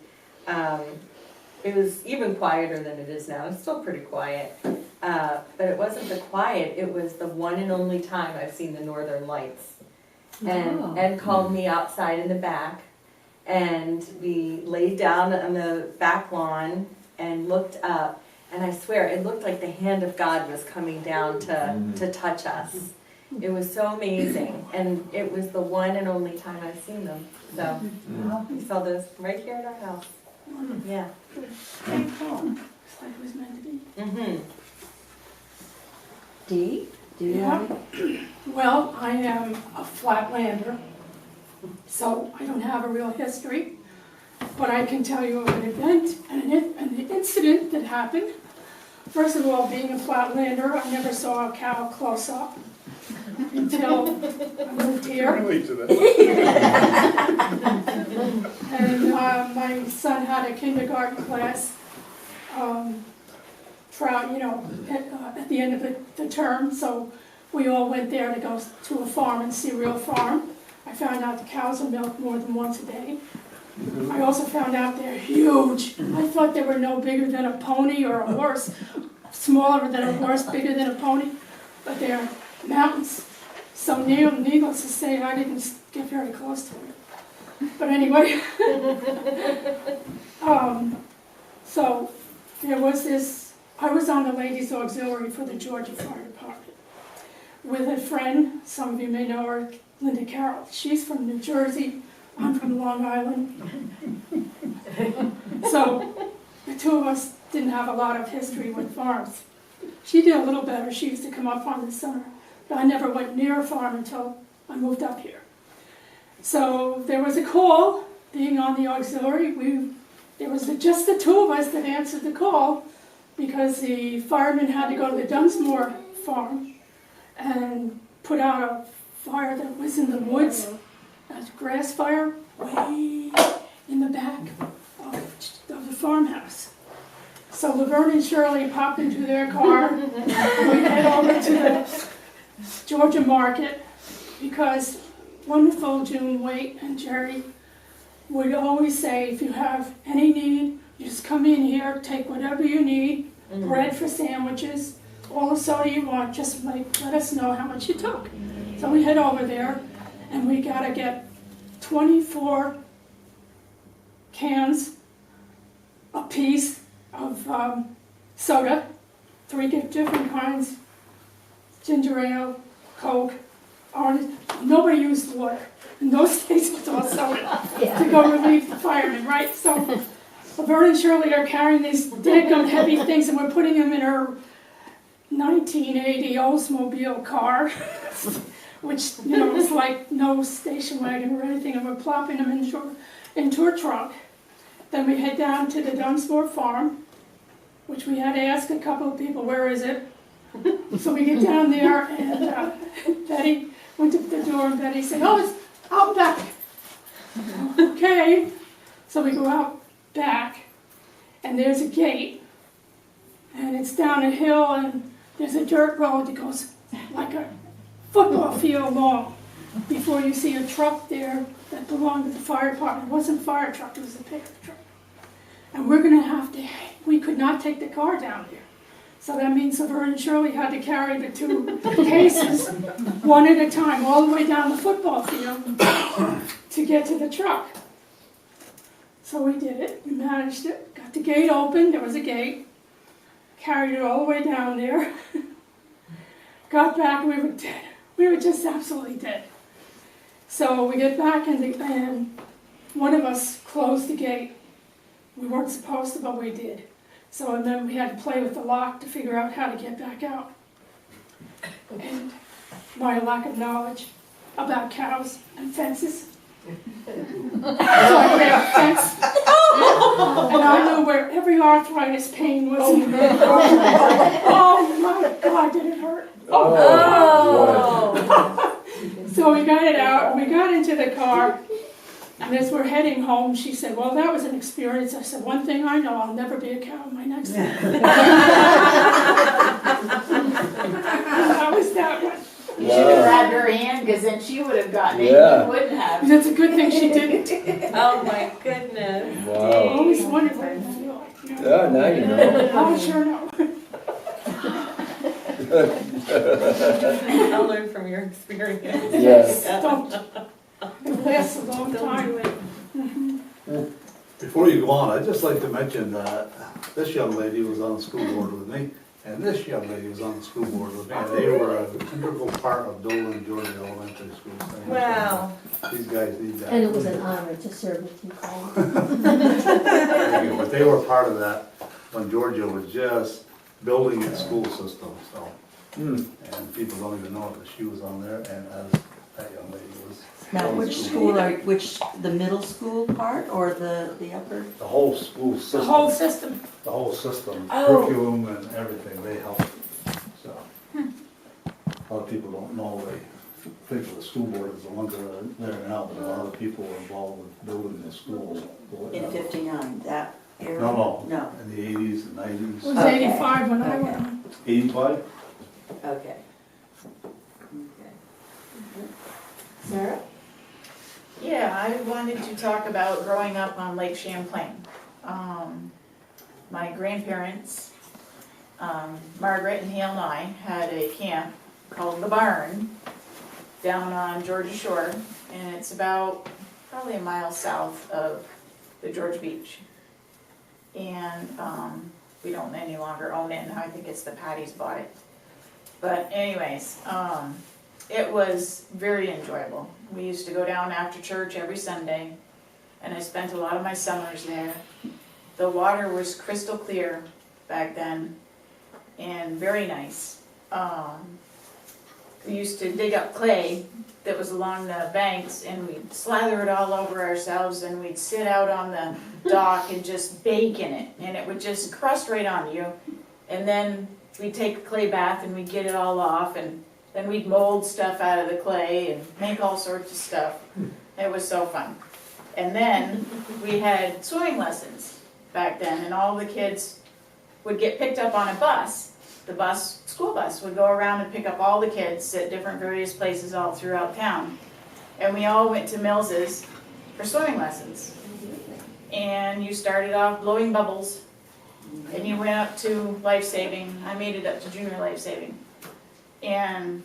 it was even quieter than it is now. It's still pretty quiet, but it wasn't the quiet. It was the one and only time I've seen the Northern Lights. And Oh. Ed called me outside in the back, and we laid down on the back lawn and looked up, and I swear it looked like the hand of God was coming down to touch us. It was so amazing, and it was the one and only time I've seen them. So we saw those right here at our house. Yeah. Very cool. It's like it was meant to be. Mm-hmm. Dee, do you Yeah. have it? Well, I am a flatlander, so I don't have a real history, but I can tell you of an event and an incident that happened. First of all, being a flatlander, I never saw a cow close up until I moved here. Relate to that. And my son had a kindergarten class, at the end of the term, so we all went there to go to a farm and see a real farm. I found out the cows are milked more than once a day. I also found out they're huge. I thought they were no bigger than a pony or a horse, smaller than a horse, bigger than a pony, but they're mountains. So needless to say, I didn't get very close to it. But anyway, so there was this, I was on the ladies auxiliary for the Georgia Fire Department with a friend, some of you may know her, Linda Carroll. She's from New Jersey, I'm from Long Island. So the two of us didn't have a lot of history with farms. She did a little better. She used to come up on the summer, but I never went near a farm until I moved up here. So there was a call, being on the auxiliary. It was just the two of us that answered the call because the firemen had to go to the Dunsmore farm and put out a fire that was in the woods, a grass fire way in the back of the farmhouse. So Laverne and Shirley popped into their car. We head over to the Georgia market because wonderful June Waite and Jerry would always say, if you have any need, you just come in here, take whatever you need, bread for sandwiches, all the soda you want, just let us know how much you took. So we head over there, and we gotta get 24 cans a piece of soda, 3 different kinds, ginger ale, Coke, orange. Nobody used water. In those days, it was all soda to go relieve the firemen, right? So Laverne and Shirley are carrying these daggum heavy things, and we're putting them in her 1980 Oldsmobile car, which, you know, was like no station wagon or anything, and we're plopping them into her trunk. Then we head down to the Dunsmore farm, which we had to ask a couple of people, where is it? So we get down there, and Betty went to the door, and Betty said, oh, it's out back. Okay. So we go out back, and there's a gate, and it's down a hill, and there's a dirt road that goes like a football field long before you see a truck there that belonged to the fire department. It wasn't a fire truck, it was a pickup truck. And we're gonna have to, we could not take the car down there. So that means Laverne and Shirley had to carry the 2 cases one at a time, all the way down the football field to get to the truck. So we did it, we managed it, got the gate open, there was a gate, carried it all the way down there, got back, we were dead. We were just absolutely dead. So we get back, and one of us closed the gate. We weren't supposed to, but we did. So, and then we had to play with the lock to figure out how to get back out. And my lack of knowledge about cows and fences. So I ran a fence. And I knew where every arthritis pain was. Oh my God, did it hurt? So we got it out, and we got into the car, and as we're heading home, she said, well, that was an experience. I said, one thing I know, I'll never be a cow in my next life. That was that one. You should have grabbed her hand, because then she would have gotten it, Yeah. you wouldn't have. That's a good thing she didn't. Oh my goodness. I Wow. always wondered what it feel like. You know? Yeah, now you know. Oh, sure know. I'll learn from your experience. Yes. Don't. It lasts a long time. Before you go on, I'd just like to mention that this young lady was on the school board with me, and this young lady was on the school board with me, and they were an integral part of Dolan, Georgia Elementary School. Wow. These guys need that. And it was an honor to serve with you, Colin. But they were part of that when Georgia was just building its school system, so. And people don't even know that she was on there, and as that young lady was. Now, on the which board. school the middle school part or the upper? The whole school system. The whole system. The whole system, Oh. curriculum and everything, they help. So, a lot of people don't know, they think of the school board as the ones that are there now, but a lot of people were involved with building the schools. In 59, that era? No, No. in the 80s and It 90s. was Okay. 85 when I went on. 85? Okay. Sarah? Yeah, I wanted to talk about growing up on Lake Champlain. My grandparents, Margaret and Hale and I, had a camp called The Barn down on Georgia Shore, and it's about probably a mile south of the Georgia Beach. And we don't any longer own it, and I think it's the Patties bought it. But anyways, it was very enjoyable. We used to go down after church every Sunday, and I spent a lot of my summers there. The water was crystal clear back then, and very nice. We used to dig up clay that was along the banks, and we'd slather it all over ourselves, and we'd sit out on the dock and just bake in it, and it would just crust right on you. And then we'd take a clay bath and we'd get it all off, and then we'd mold stuff out of the clay and make all sorts of stuff. It was so fun. And then we had swimming lessons back then, and all the kids would get picked up on a bus. The school bus would go around and pick up all the kids at different various places all throughout town. And we all went to Mills's for swimming lessons. And you started off blowing bubbles, and you went up to life saving. I made it up to junior life saving. And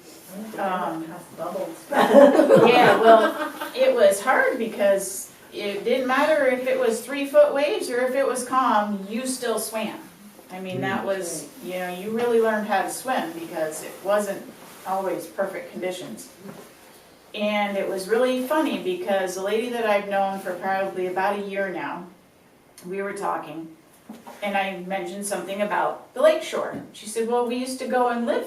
Bubbles. yeah, well, it was hard because it didn't matter if it was 3-foot waves or if it was calm, you still swam. I mean, that was, you really learned how to swim because it wasn't always perfect conditions. And it was really funny because the lady that I've known for probably about a year now, we were talking, and I mentioned something about the lake shore. She said, well, we used to go and live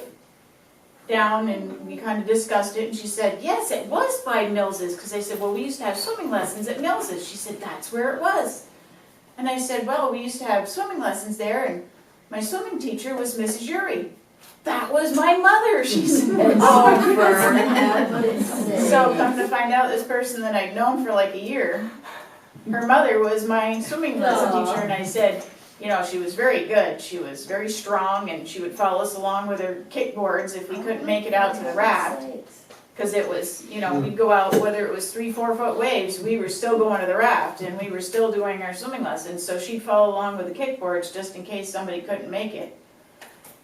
down, and we kind of discussed it, and she said, yes, it was by Mills's, because I said, well, we used to have swimming lessons at Mills's. She said, that's where it was. And I said, well, we used to have swimming lessons there, and my swimming teacher was Mrs. Yuri. That was my mother, she said. Oh, for So come to find out, this person that I'd known for like a year, her mother was my swimming lesson teacher, and I said, she was very good. She was very strong, and she would follow us along with her kickboards if we couldn't make it out to the raft. Because it was, we'd go out, whether it was 3-4 foot waves, we were still going to the raft, and we were still doing our swimming lessons. So she'd follow along with the kickboards just in case somebody couldn't make it.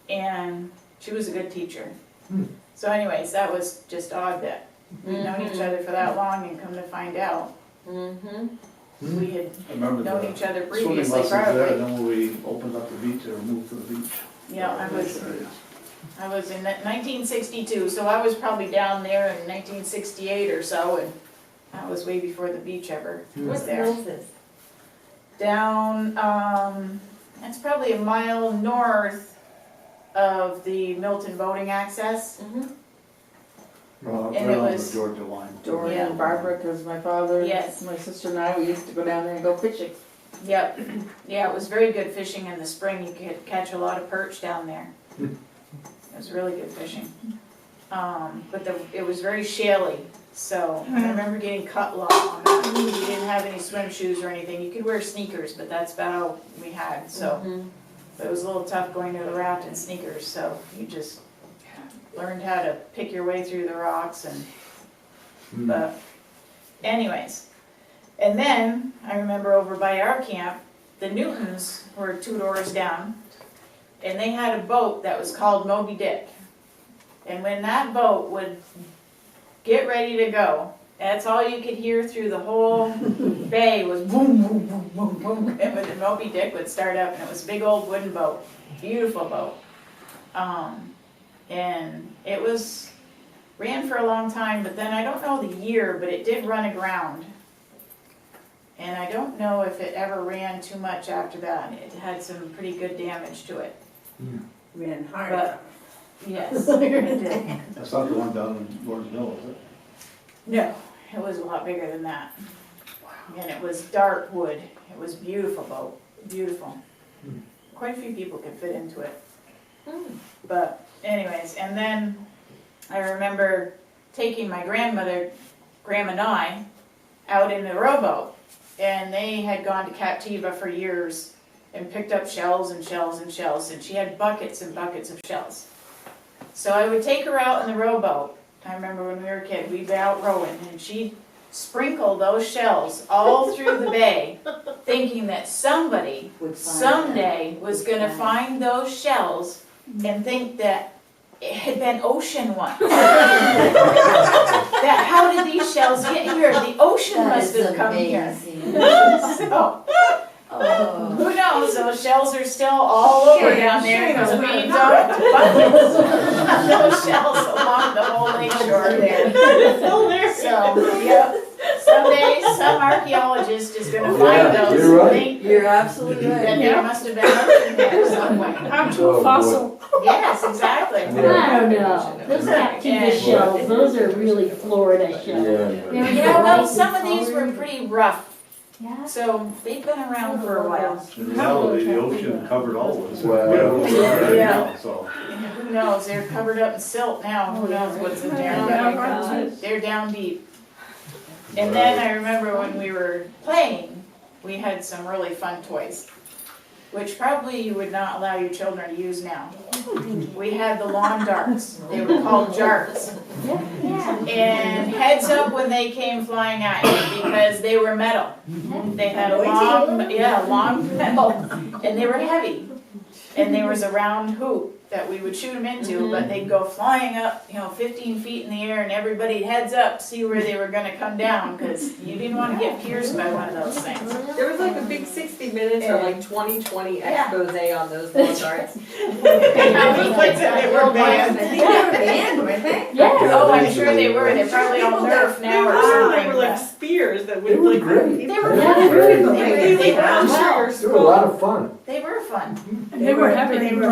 And she was a good teacher. So anyways, that was just odd that we'd known each other for that long, and come to find out, we had I remember known each other the swimming previously, lessons there, and probably. then when we opened up the beach, or moved to the beach. Yeah, I was in 1962, so I was probably down there in 1968 or so, and that was way before the beach ever was there. Down, that's probably a mile north of the Milton boating access. Right And it on the was- Georgia line. Dory Yeah. and Barbara, because my father, Yes. my sister and I, we used to go down there and go fishing. Yep, yeah, it was very good fishing in the spring. You could catch a lot of perch down there. It was really good fishing. But it was very shaly, so I remember getting cut lock on that. We didn't have any swim shoes or anything. You could wear sneakers, but that's about all we had, so. But it was a little tough going to the raft in sneakers, so you just learned how to pick your way through the rocks and, but anyways. And then, I remember over by our camp, the Newtons were 2 doors down, and they had a boat that was called Moby Dick. And when that boat would get ready to go, that's all you could hear through the whole bay was boom, boom, boom, boom, boom. And when the Moby Dick would start up, and it was a big old wooden boat, beautiful boat. And it ran for a long time, but then I don't know the year, but it did run aground. And I don't know if it ever ran too much after that. It had some pretty good damage to it. Ran hard. But, yes, it did. That's not the one down in Gordon Mill, is it? No, it was a lot bigger than that. And it was dark wood. It was beautiful boat, beautiful. Quite a few people could fit into it. But anyways, and then I remember taking my grandmother, Grandma Nye, out in the rowboat. And they had gone to Captiva for years and picked up shells and shells and shells, and she had buckets and buckets of shells. So I would take her out in the rowboat. I remember when we were a kid, we'd be out rowing, and she'd sprinkle those shells all through the bay, thinking that somebody someday was gonna find those shells and think that it had been ocean once. That how did these shells get here? The ocean must have come here. So, who knows? Those shells are still all over down there because we dumped buckets of those shells along the whole lake shore. absolutely right. That there must have been ocean there somewhere. Actual Oh, boy. fossil. Yes, exactly. I don't know, those Activa shells, those are really Florida shells. Yeah. Yeah, well, some of these were pretty rough, Yeah. so they've been around for a while. In reality, the ocean covered all of us. Wow. Yeah. So, Who knows, they're covered up in silt now, who knows what's in there, but they're down deep. And then I remember when we were playing, we had some really fun toys, which probably you would not allow your children to use now. We had the lawn darts, they were called jarts. And heads up when they came flying at you, because they were metal. They had a long metal, and they were heavy. And there was a round hoop that we would shoot them into, but they'd go flying up, 15 feet in the air, and everybody heads up, see where they were gonna come down, because you didn't want to get pierced by one of those things. There was like a big 60 minutes or like 2020 Yeah. expose on those lawn darts. They were banned. I think they were banned, weren't they? Yeah. Oh, I'm sure they were, they're probably all Nerf now or They were something. like spears that would They were like. great. They were Yeah, fun. very good. They were Wow. They were a lot of fun. They were fun. And they were heavy, they were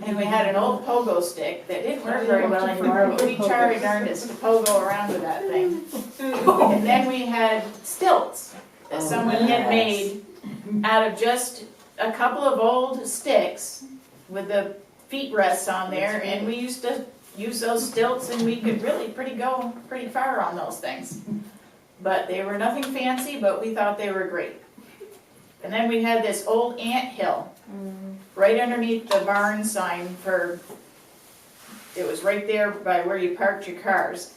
And we had an old pogo stick that didn't work very well anymore, but we tried darndest to pogo around with that thing. And then we had stilts that someone had made out of just a couple of old sticks with the feet rests on there, and we used to use those stilts, and we could really go pretty far on those things. But they were nothing fancy, but we thought they were great. And then we had this old anthill right underneath the barn sign it was right there by where you parked your cars.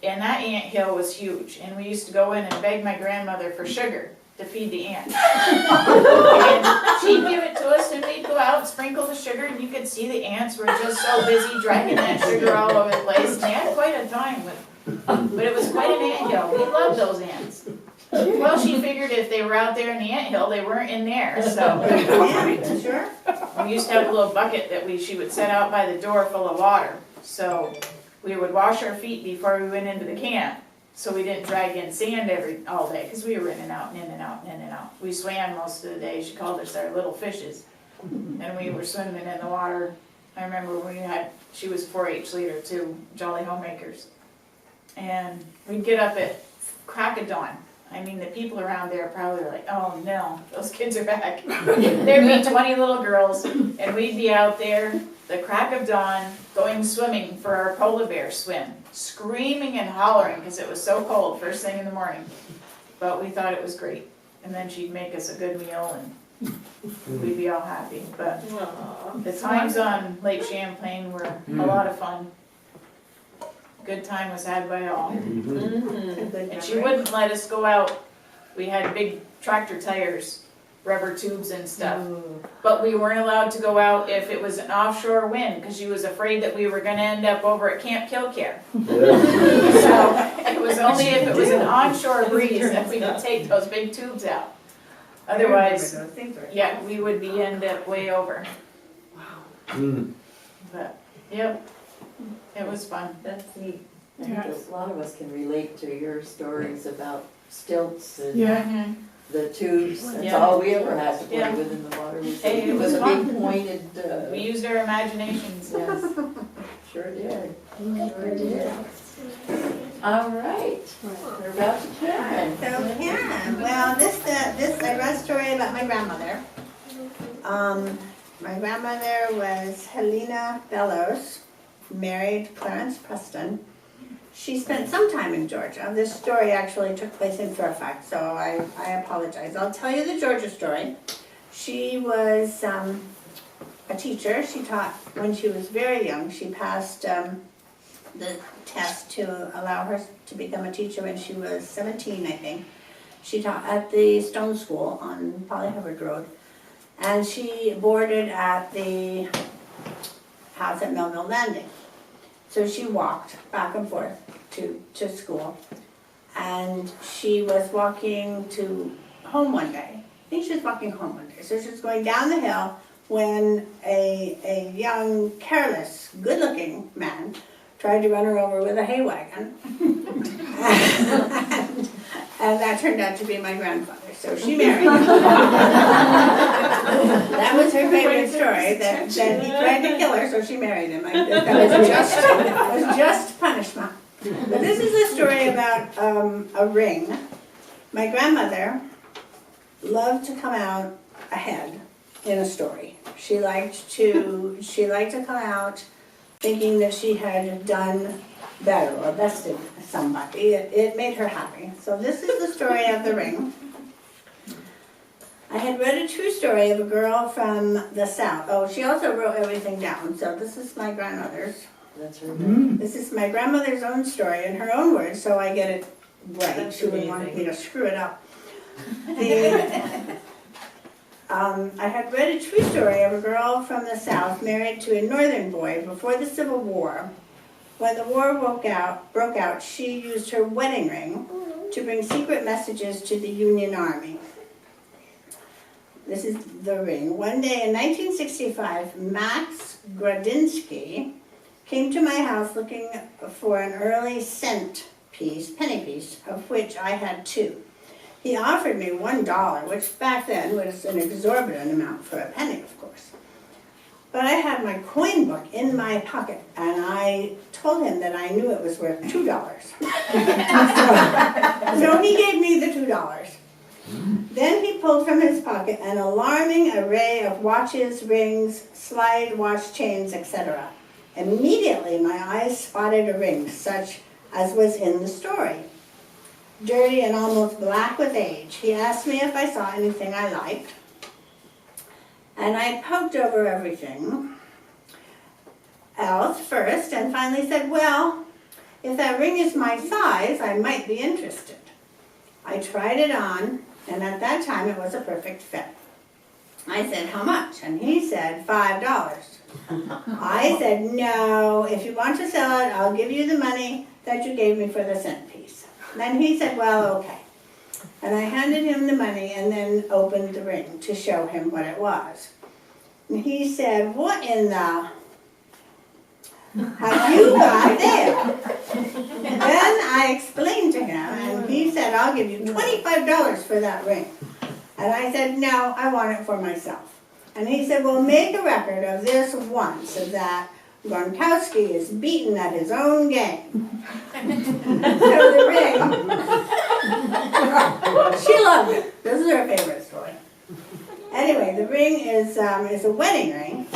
And that anthill was huge, and we used to go in and beg my grandmother for sugar to feed the ants. And she'd give it to us, and we'd go out and sprinkle the sugar, and you could see the ants were just so busy dragging that sugar all over the place, and they had quite a time with it. But it was quite an anthill, we loved those ants. Well, she figured if they were out there in the anthill, they weren't in there, so. Sure. We used to have a little bucket that she would set out by the door full of water. So we would wash our feet before we went into the camp, so we didn't drag in sand all day, because we were in and out and in and out and in and out. We swam most of the day, she called us our little fishes. And we were swimming in the water. I remember she was 4-H leader too, Jolly Homemakers. And we'd get up at crack of dawn. I mean, the people around there are probably like, oh no, those kids are back. There'd be 20 little girls, and we'd be out there, the crack of dawn, going swimming for our polar bear swim, screaming and hollering because it was so cold first thing in the morning. But we thought it was great. And then she'd make us a good meal, and we'd be all happy. But the times on Lake Champlain were a lot of fun. Good time was had by all. And she wouldn't let us go out. We had big tractor tires, rubber tubes and stuff. But we weren't allowed to go out if it was an offshore wind, because she was afraid that we were gonna end up over at Camp Kilcare. So it was only if it was an onshore breeze that we could take those big tubes out. Otherwise, yeah, we would end up way over. But, yep, it was fun. That's neat. I think a lot of us can relate to your stories about stilts and Yeah. the tubes. That's Yeah. all we ever had to play Yeah. with in the water. Hey, it It was was a fun. big pointed, We used our imaginations. yes, sure did. Sure did. All right, we're about to Karen. So Karen, well, this I read a story about my grandmother. My grandmother was Helena Bellows, married Clarence Preston. She spent some time in Georgia. This story actually took place in Fairfax, so I apologize. I'll tell you the Georgia story. She was a teacher. She taught when she was very young. She passed the test to allow her to become a teacher when she was 17, I think. She taught at the Stone School on Polly Hubbard Road. And she boarded at the house at Melville Landing. So she walked back and forth to school. And she was walking to home one day. I think she was walking home one day. So she was going down the hill when a young, careless, good-looking man tried to run her over with a hay wagon. And that turned out to be my grandfather, so she married him. That was her favorite story, that he tried to kill her, so she married him. That was just punishment. But this is a story about a ring. My grandmother loved to come out ahead in a story. She liked to come out thinking that she had done better or bested somebody. It made her happy. So this is the story of the ring. I had read a true story of a girl from the South. Oh, she also wrote everything down. So this is my grandmother's. That's her. This is my grandmother's own story in her own words, so I get it right. That's She wouldn't want amazing. me to screw it up. I had read a true story of a girl from the South married to a northern boy before the Civil War. When the war broke out, she used her wedding ring to bring secret messages to the Union Army. This is the ring. One day in 1965, Max Gradinsky came to my house looking for an early penny piece, of which I had 2. He offered me $1, which back then was an exorbitant amount for a penny, of course. But I had my coin book in my pocket, and I told him that I knew it was worth $2. So he gave me the $2. Then he pulled from his pocket an alarming array of watches, rings, slide watch chains, etc. Immediately my eyes spotted a ring, such as was in the story. Dirty and almost black with age. He asked me if I saw anything I liked. And I poked over everything else first and finally said, well, if that ring is my size, I might be interested. I tried it on, and at that time it was a perfect fit. I said, how much? And he said, $5. I said, no, if you want to sell it, I'll give you the money that you gave me for the cent piece. Then he said, well, okay. And I handed him the money and then opened the ring to show him what it was. And he said, what in the have you got there? Then I explained to him, and he said, I'll give you $25 for that ring. And I said, no, I want it for myself. And he said, well, make a record of this once, so that Gronkowski is beaten at his own game. So the ring, she loved it. This is her favorite story. Anyway, the ring is a wedding ring,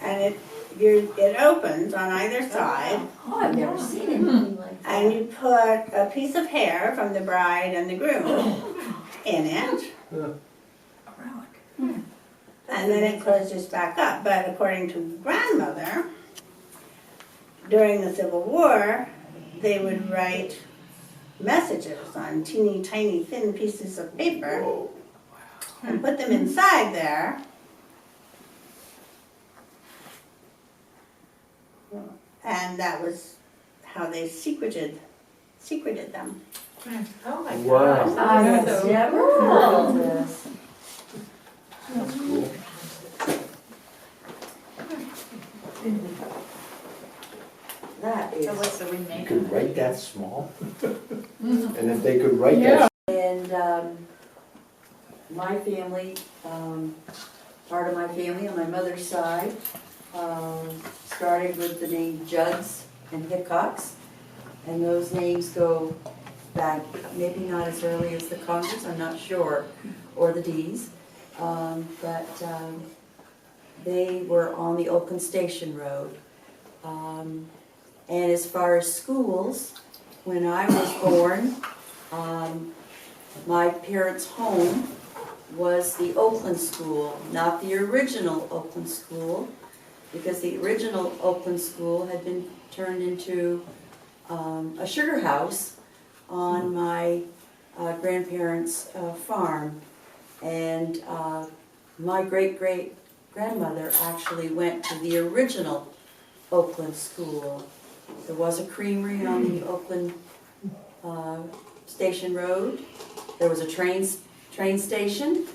and it opens on either side. Oh, I've never seen anything like that. And you put a piece of hair from the bride and the groom in it. And then it closes back up. But according to grandmother, during the Civil War, they would write messages on teeny tiny thin pieces of paper and put them inside there. And that was how they secreted them. Oh my Wow. gosh. I that have is so never cool. heard of this. That's cool. That So is. what's the You remake? could write that small? And if they could write that, And my family, part of my family on my mother's side, started with the name Judds and Hickox. And those names go back, maybe not as early as the Congress, I'm not sure, or the D's. But they were on the Oakland Station Road. And as far as schools, when I was born, my parents' home was the Oakland School, not the original Oakland School, because the original Oakland School had been turned into a sugar house on my grandparents' farm. And my great-great-grandmother actually went to the original Oakland School. There was a creamery on the Oakland Station Road. There was a train station.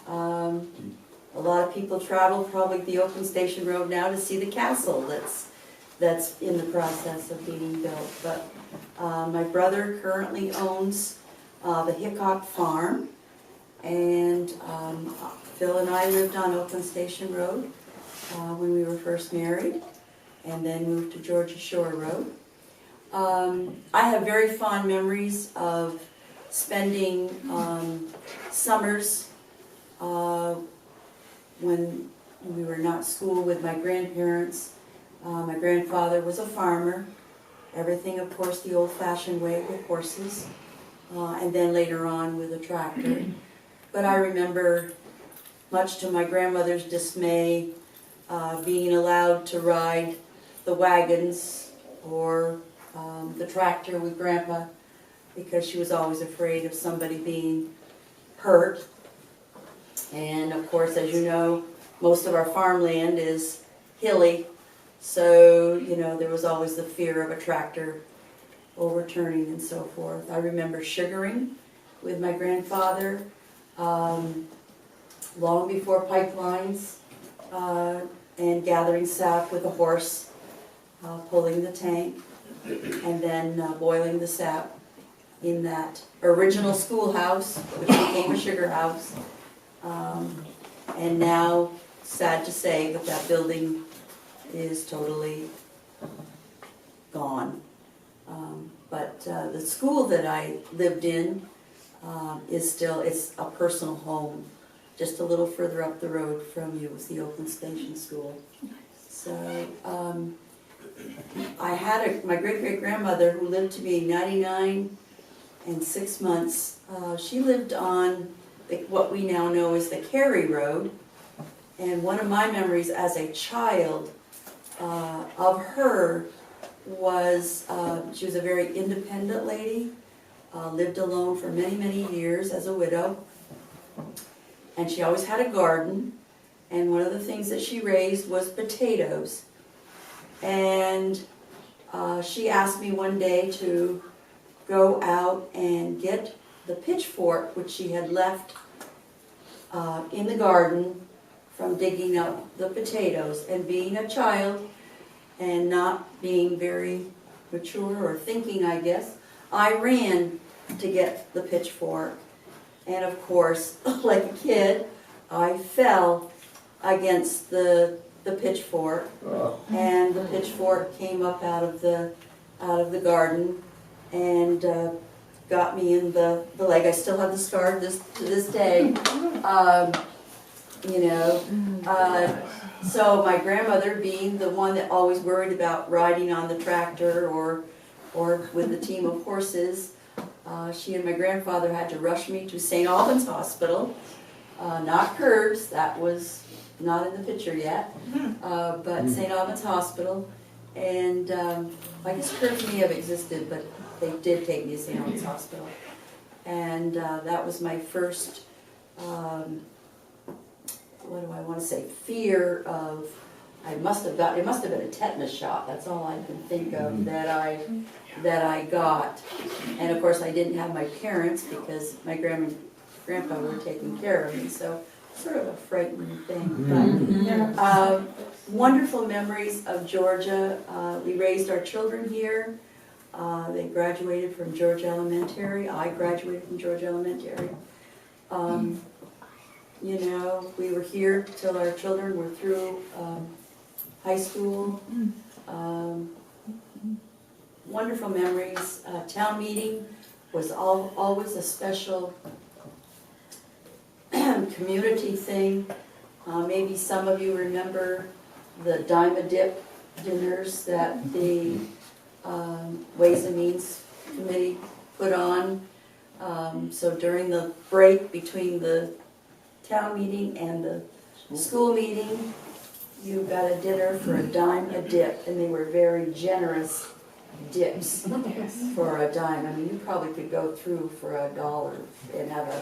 A lot of people travel probably the Oakland Station Road now to see the castle that's in the process of being built. But my brother currently owns the Hickok Farm. And Phil and I lived on Oakland Station Road when we were first married, and then moved to Georgia Shore Road. I have very fond memories of spending summers when we were not at school with my grandparents. My grandfather was a farmer. Everything, of course, the old-fashioned way with horses, and then later on with a tractor. But I remember, much to my grandmother's dismay, being allowed to ride the wagons or the tractor with Grandpa, because she was always afraid of somebody being hurt. And of course, as you know, most of our farmland is hilly, so you know there was always the fear of a tractor overturning and so forth. I remember sugaring with my grandfather long before pipelines, and gathering sap with a horse, pulling the tank, and then boiling the sap in that original schoolhouse, which became a sugar house. And now, sad to say, but that building is totally gone. But the school that I lived in is still, it's a personal home. Just a little further up the road from you was the Oakland Station School. So I had my great-great-grandmother who lived to be 99 and 6 months. She lived on what we now know as the Cary Road. And one of my memories as a child of her was she was a very independent lady, lived alone for many, many years as a widow. And she always had a garden, and one of the things that she raised was potatoes. And she asked me one day to go out and get the pitchfork, which she had left in the garden from digging up the potatoes. And being a child and not being very mature or thinking, I guess, I ran to get the pitchfork. And of course, like a kid, I fell against the pitchfork, and the pitchfork came up out of the garden and got me in the leg. I still have the scar to this day. So my grandmother, being the one that always worried about riding on the tractor or with the team of horses, she and my grandfather had to rush me to St. Albans Hospital, not Curbs, that was not in the picture yet, but St. Albans Hospital. And I guess Curbs may have existed, but they did take me to St. Albans Hospital. And that was my first, what do I want to say, fear of, it must have been a tetanus shot, that's all I can think of that I got. And of course I didn't have my parents because my grandpa were taking care of me, so sort of a frightening thing. But wonderful memories of Georgia. We raised our children here. They graduated from Georgia Elementary. I graduated from Georgia Elementary. We were here till our children were through high school. Wonderful memories. Town meeting was always a special community thing. Maybe some of you remember the Dime-a-Dip dinners that the Ways and Means Committee put on. So during the break between the town meeting and the school meeting, you got a dinner for a dime a dip, and they were very generous dips for a dime. I mean, you probably could go through for $1 and have a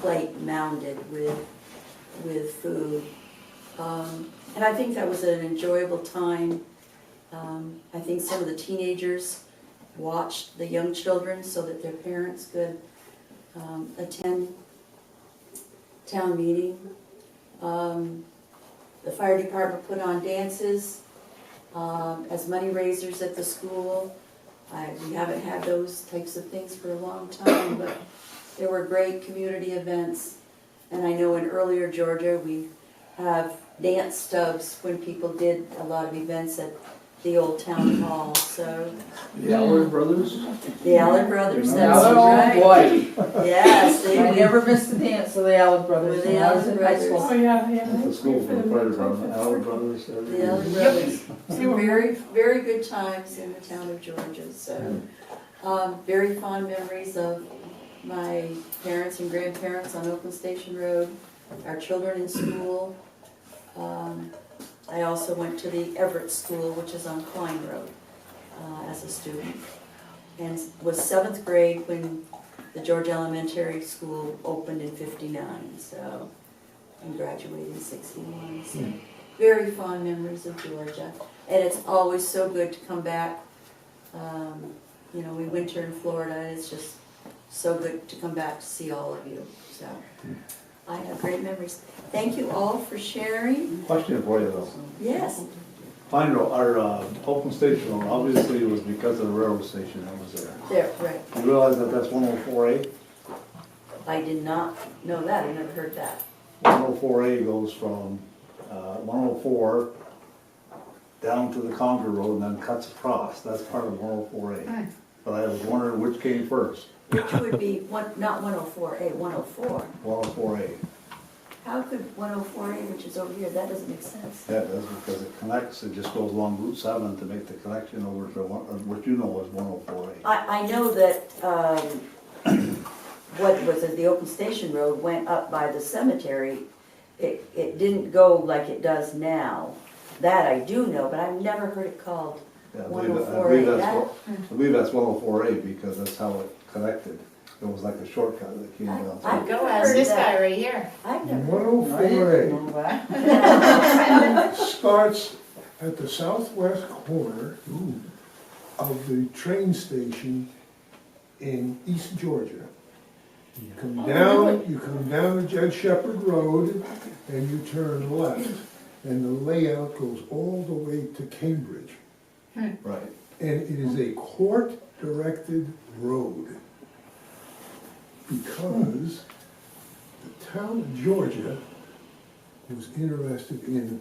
plate mounded with food. And I think that was an enjoyable time. I think some of the teenagers watched the young children so that their parents could attend town meeting. The fire department put on dances as money raisers at the school. We haven't had those types of things for a long time, but they were great community events. And I know in earlier Georgia, we have dance stubs when people did a lot of events at the old town hall, so. The Allard Brothers? The Allard Brothers, that's Oh, right. boy. Yes, I they, never missed a dance of the Allard Brothers With the when I was in high Allard school. Oh, yeah, yeah. At the school for the fire department, Allard Brothers. the Allard Brothers. Some very, very good times in the town of Georgia, so. Very fond memories of my parents and grandparents on Oakland Station Road, our children in school. I also went to the Everett School, which is on Klein Road, as a student. And was 7th grade when the Georgia Elementary School opened in '59, so, and graduated in '61. So, very fond memories of Georgia. And it's always so good to come back. You know, we winter in Florida, and it's just so good to come back to see all of you, so. I have great memories. Thank you all for sharing. Question for you though. Yes. Klein Road, our Oakland Station Road, obviously it was because of the railroad station that was there. There, right. You realize that that's 104A? I did not know that. I never heard that. 104A goes from 104 down to the Concord Road and then cuts across. That's part of 104A. But I was wondering which came first, Which would be not 104A, 104. 104A. How could 104A, which is over here, that doesn't make sense. That does, because it connects, it just goes along Route 7 to make the connection over to what you know as 104A. I know that what was it, the Oakland Station Road went up by the cemetery. It didn't go like it does now. That I do know, but I've never heard it called Yeah, I 104A. believe that's 104A because that's how it connected. It was like a shortcut that came down. I've Go never ask heard this that. guy right here. I've never. 104A starts at the southwest corner of the train station in East Georgia. You come down to Jed Shepherd Road and you turn left. And the layout goes all the way to Cambridge. Right. And it is a court-directed road because the town of Georgia was interested in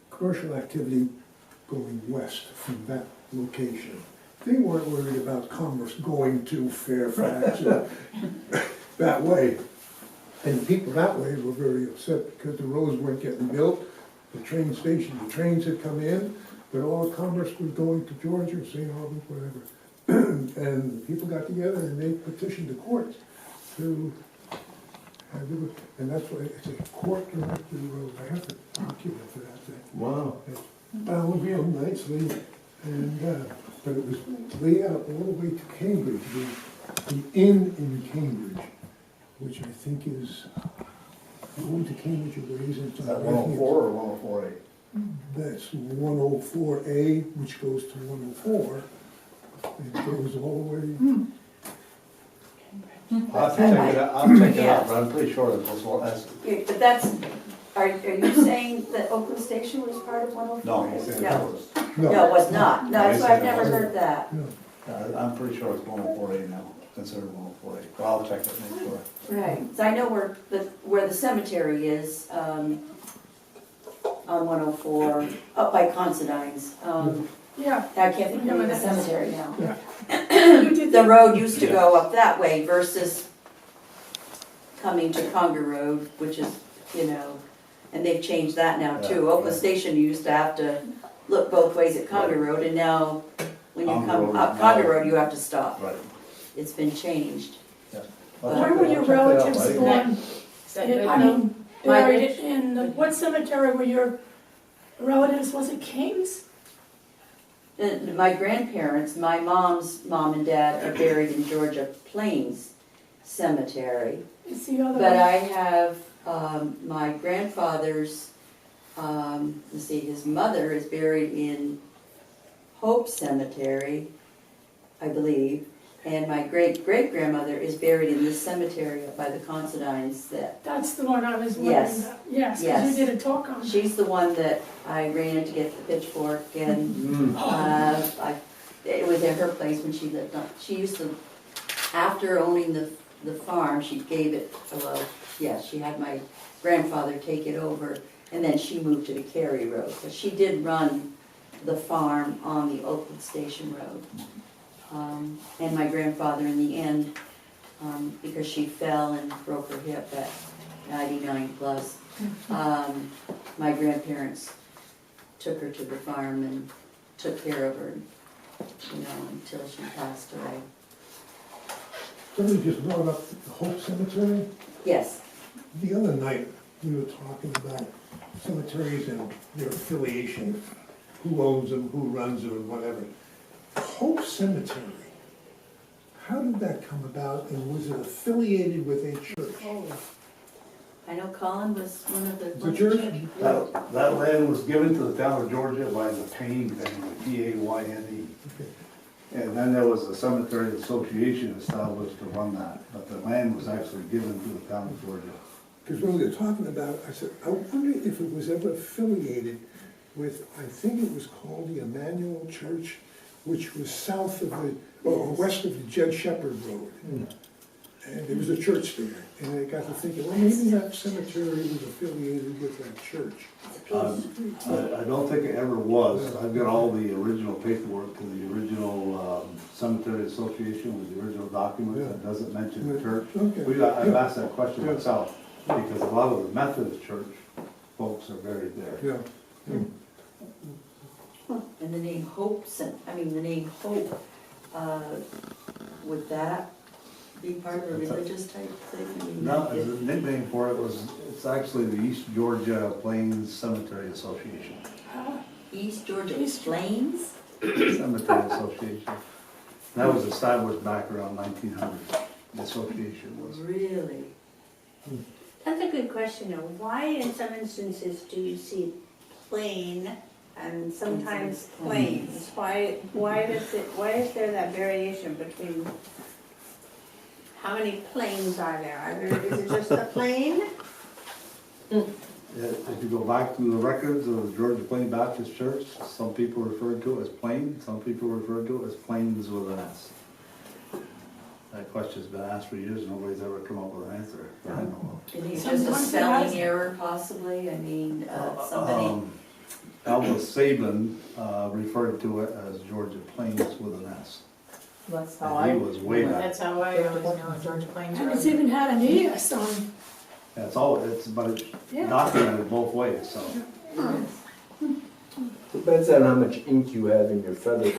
commercial activity going west from that location. They weren't worried about commerce going to Fairfax or that way. And the people that way were very upset because the roads weren't getting built, the train station, the trains had come in, but all the commerce was going to Georgia, St. Albans, whatever. And people got together and they petitioned the courts to have it, and that's why it's a court-directed road. I have to document for that thing. Wow. It's bound real nicely, and, but it was laid out all the way to Cambridge, the inn in Cambridge, which I think is going to Cambridge or ways into. Is that 104 or 104A? That's 104A, which goes to 104. It goes all the way. I'll have to check it out, but I'm pretty sure it was one, that's, But that's, are you saying that Oakland Station was part of 104A? no, I'm saying it was. No, it was not. No, that's why I've never heard that. I'm pretty sure it's 104A now, considered 104A, but I'll check it, make sure. Right, so I know where the cemetery is, on 104, up by Considine's. Yeah. I can't think of the name of the cemetery now. You did The road used to go up that way versus coming to Conger Road, which is, you know, and they've changed that now too. Yeah, Oakland yeah. Station, you used to have to look both ways at Conger Road, and now when you Conger come Road up is Conger now- Road, you have to stop. Right. It's been changed. Where were your relatives born? Is that good I enough? mean, buried in, what cemetery were your relatives, was it King's? My grandparents, my mom's mom and dad are buried in Georgia Plains Cemetery. It's the other But one. I have, my grandfather's, let's see, his mother is buried in Hope Cemetery, I believe. And my great-great-grandmother is buried in this cemetery up by the Considines that, That's the one I was wondering Yes. about. Yes, because Yes. you did a talk on it. she's the one that I ran in to get the pitchfork and, was at her place when she lived on, she used to, after owning the farm, she gave it, well, yeah, she had my grandfather take it over, and then she moved to the Cary Road, but she did run the farm on the Oakwood Station Road. And my grandfather in the end, because she fell and broke her hip at 99 plus, my grandparents took her to the farm and took care of her, until she passed away. Somebody just brought up the Hope Cemetery. Yes, The other night, we were talking about cemeteries and their affiliation, who owns them, who runs them, and whatever. Hope Cemetery, how did that come about, and was it affiliated with a church? I know Colin was one of the. The church? That land was given to the town of Georgia by the Payne family, P-A-Y-N-E. Okay. And then there was a cemetery association established to run that, but the land was actually given to the town of Georgia. Because when we were talking about it, I said, I wonder if it was ever affiliated with, I think it was called the Emmanuel Church, which was south of the, or west of the Jed Shepherd Road. And there was a church there, and I got to thinking, well, maybe that cemetery was affiliated with that church. I don't think it ever was. I've got all the original paperwork to the original cemetery association with the original documents. It doesn't mention the church. Okay. I've asked that question myself, because a lot of the Methodist church folks are buried there. Yeah. And the name Hope, the name Hope, would that be part of a religious type thing? I mean, No, the nickname for it was, it's actually the East Georgia Plains Cemetery Association. East Georgia Plains? Cemetery Association. That was established back around 1900, the association was. Really? That's a good question, though. Why in some instances do you see plain and sometimes plains? Why is there that variation between, how many plains are there? Is it just the plain? If you go back to the records of the Georgia Plain Baptist Church, some people refer to it as plain, some people refer to it as plains with an S. That question's been asked for years, nobody's ever come up with an answer that I know You think it's just a spelling error possibly? I mean, somebody, of. Albus Sabin referred to it as Georgia Plains with an S. That's how And I. he was way back. That's how I always know it, Georgia Plains And it's Road. even had an ES on. But it's Yeah. documented both ways, so. Depends on how much ink you have in your feather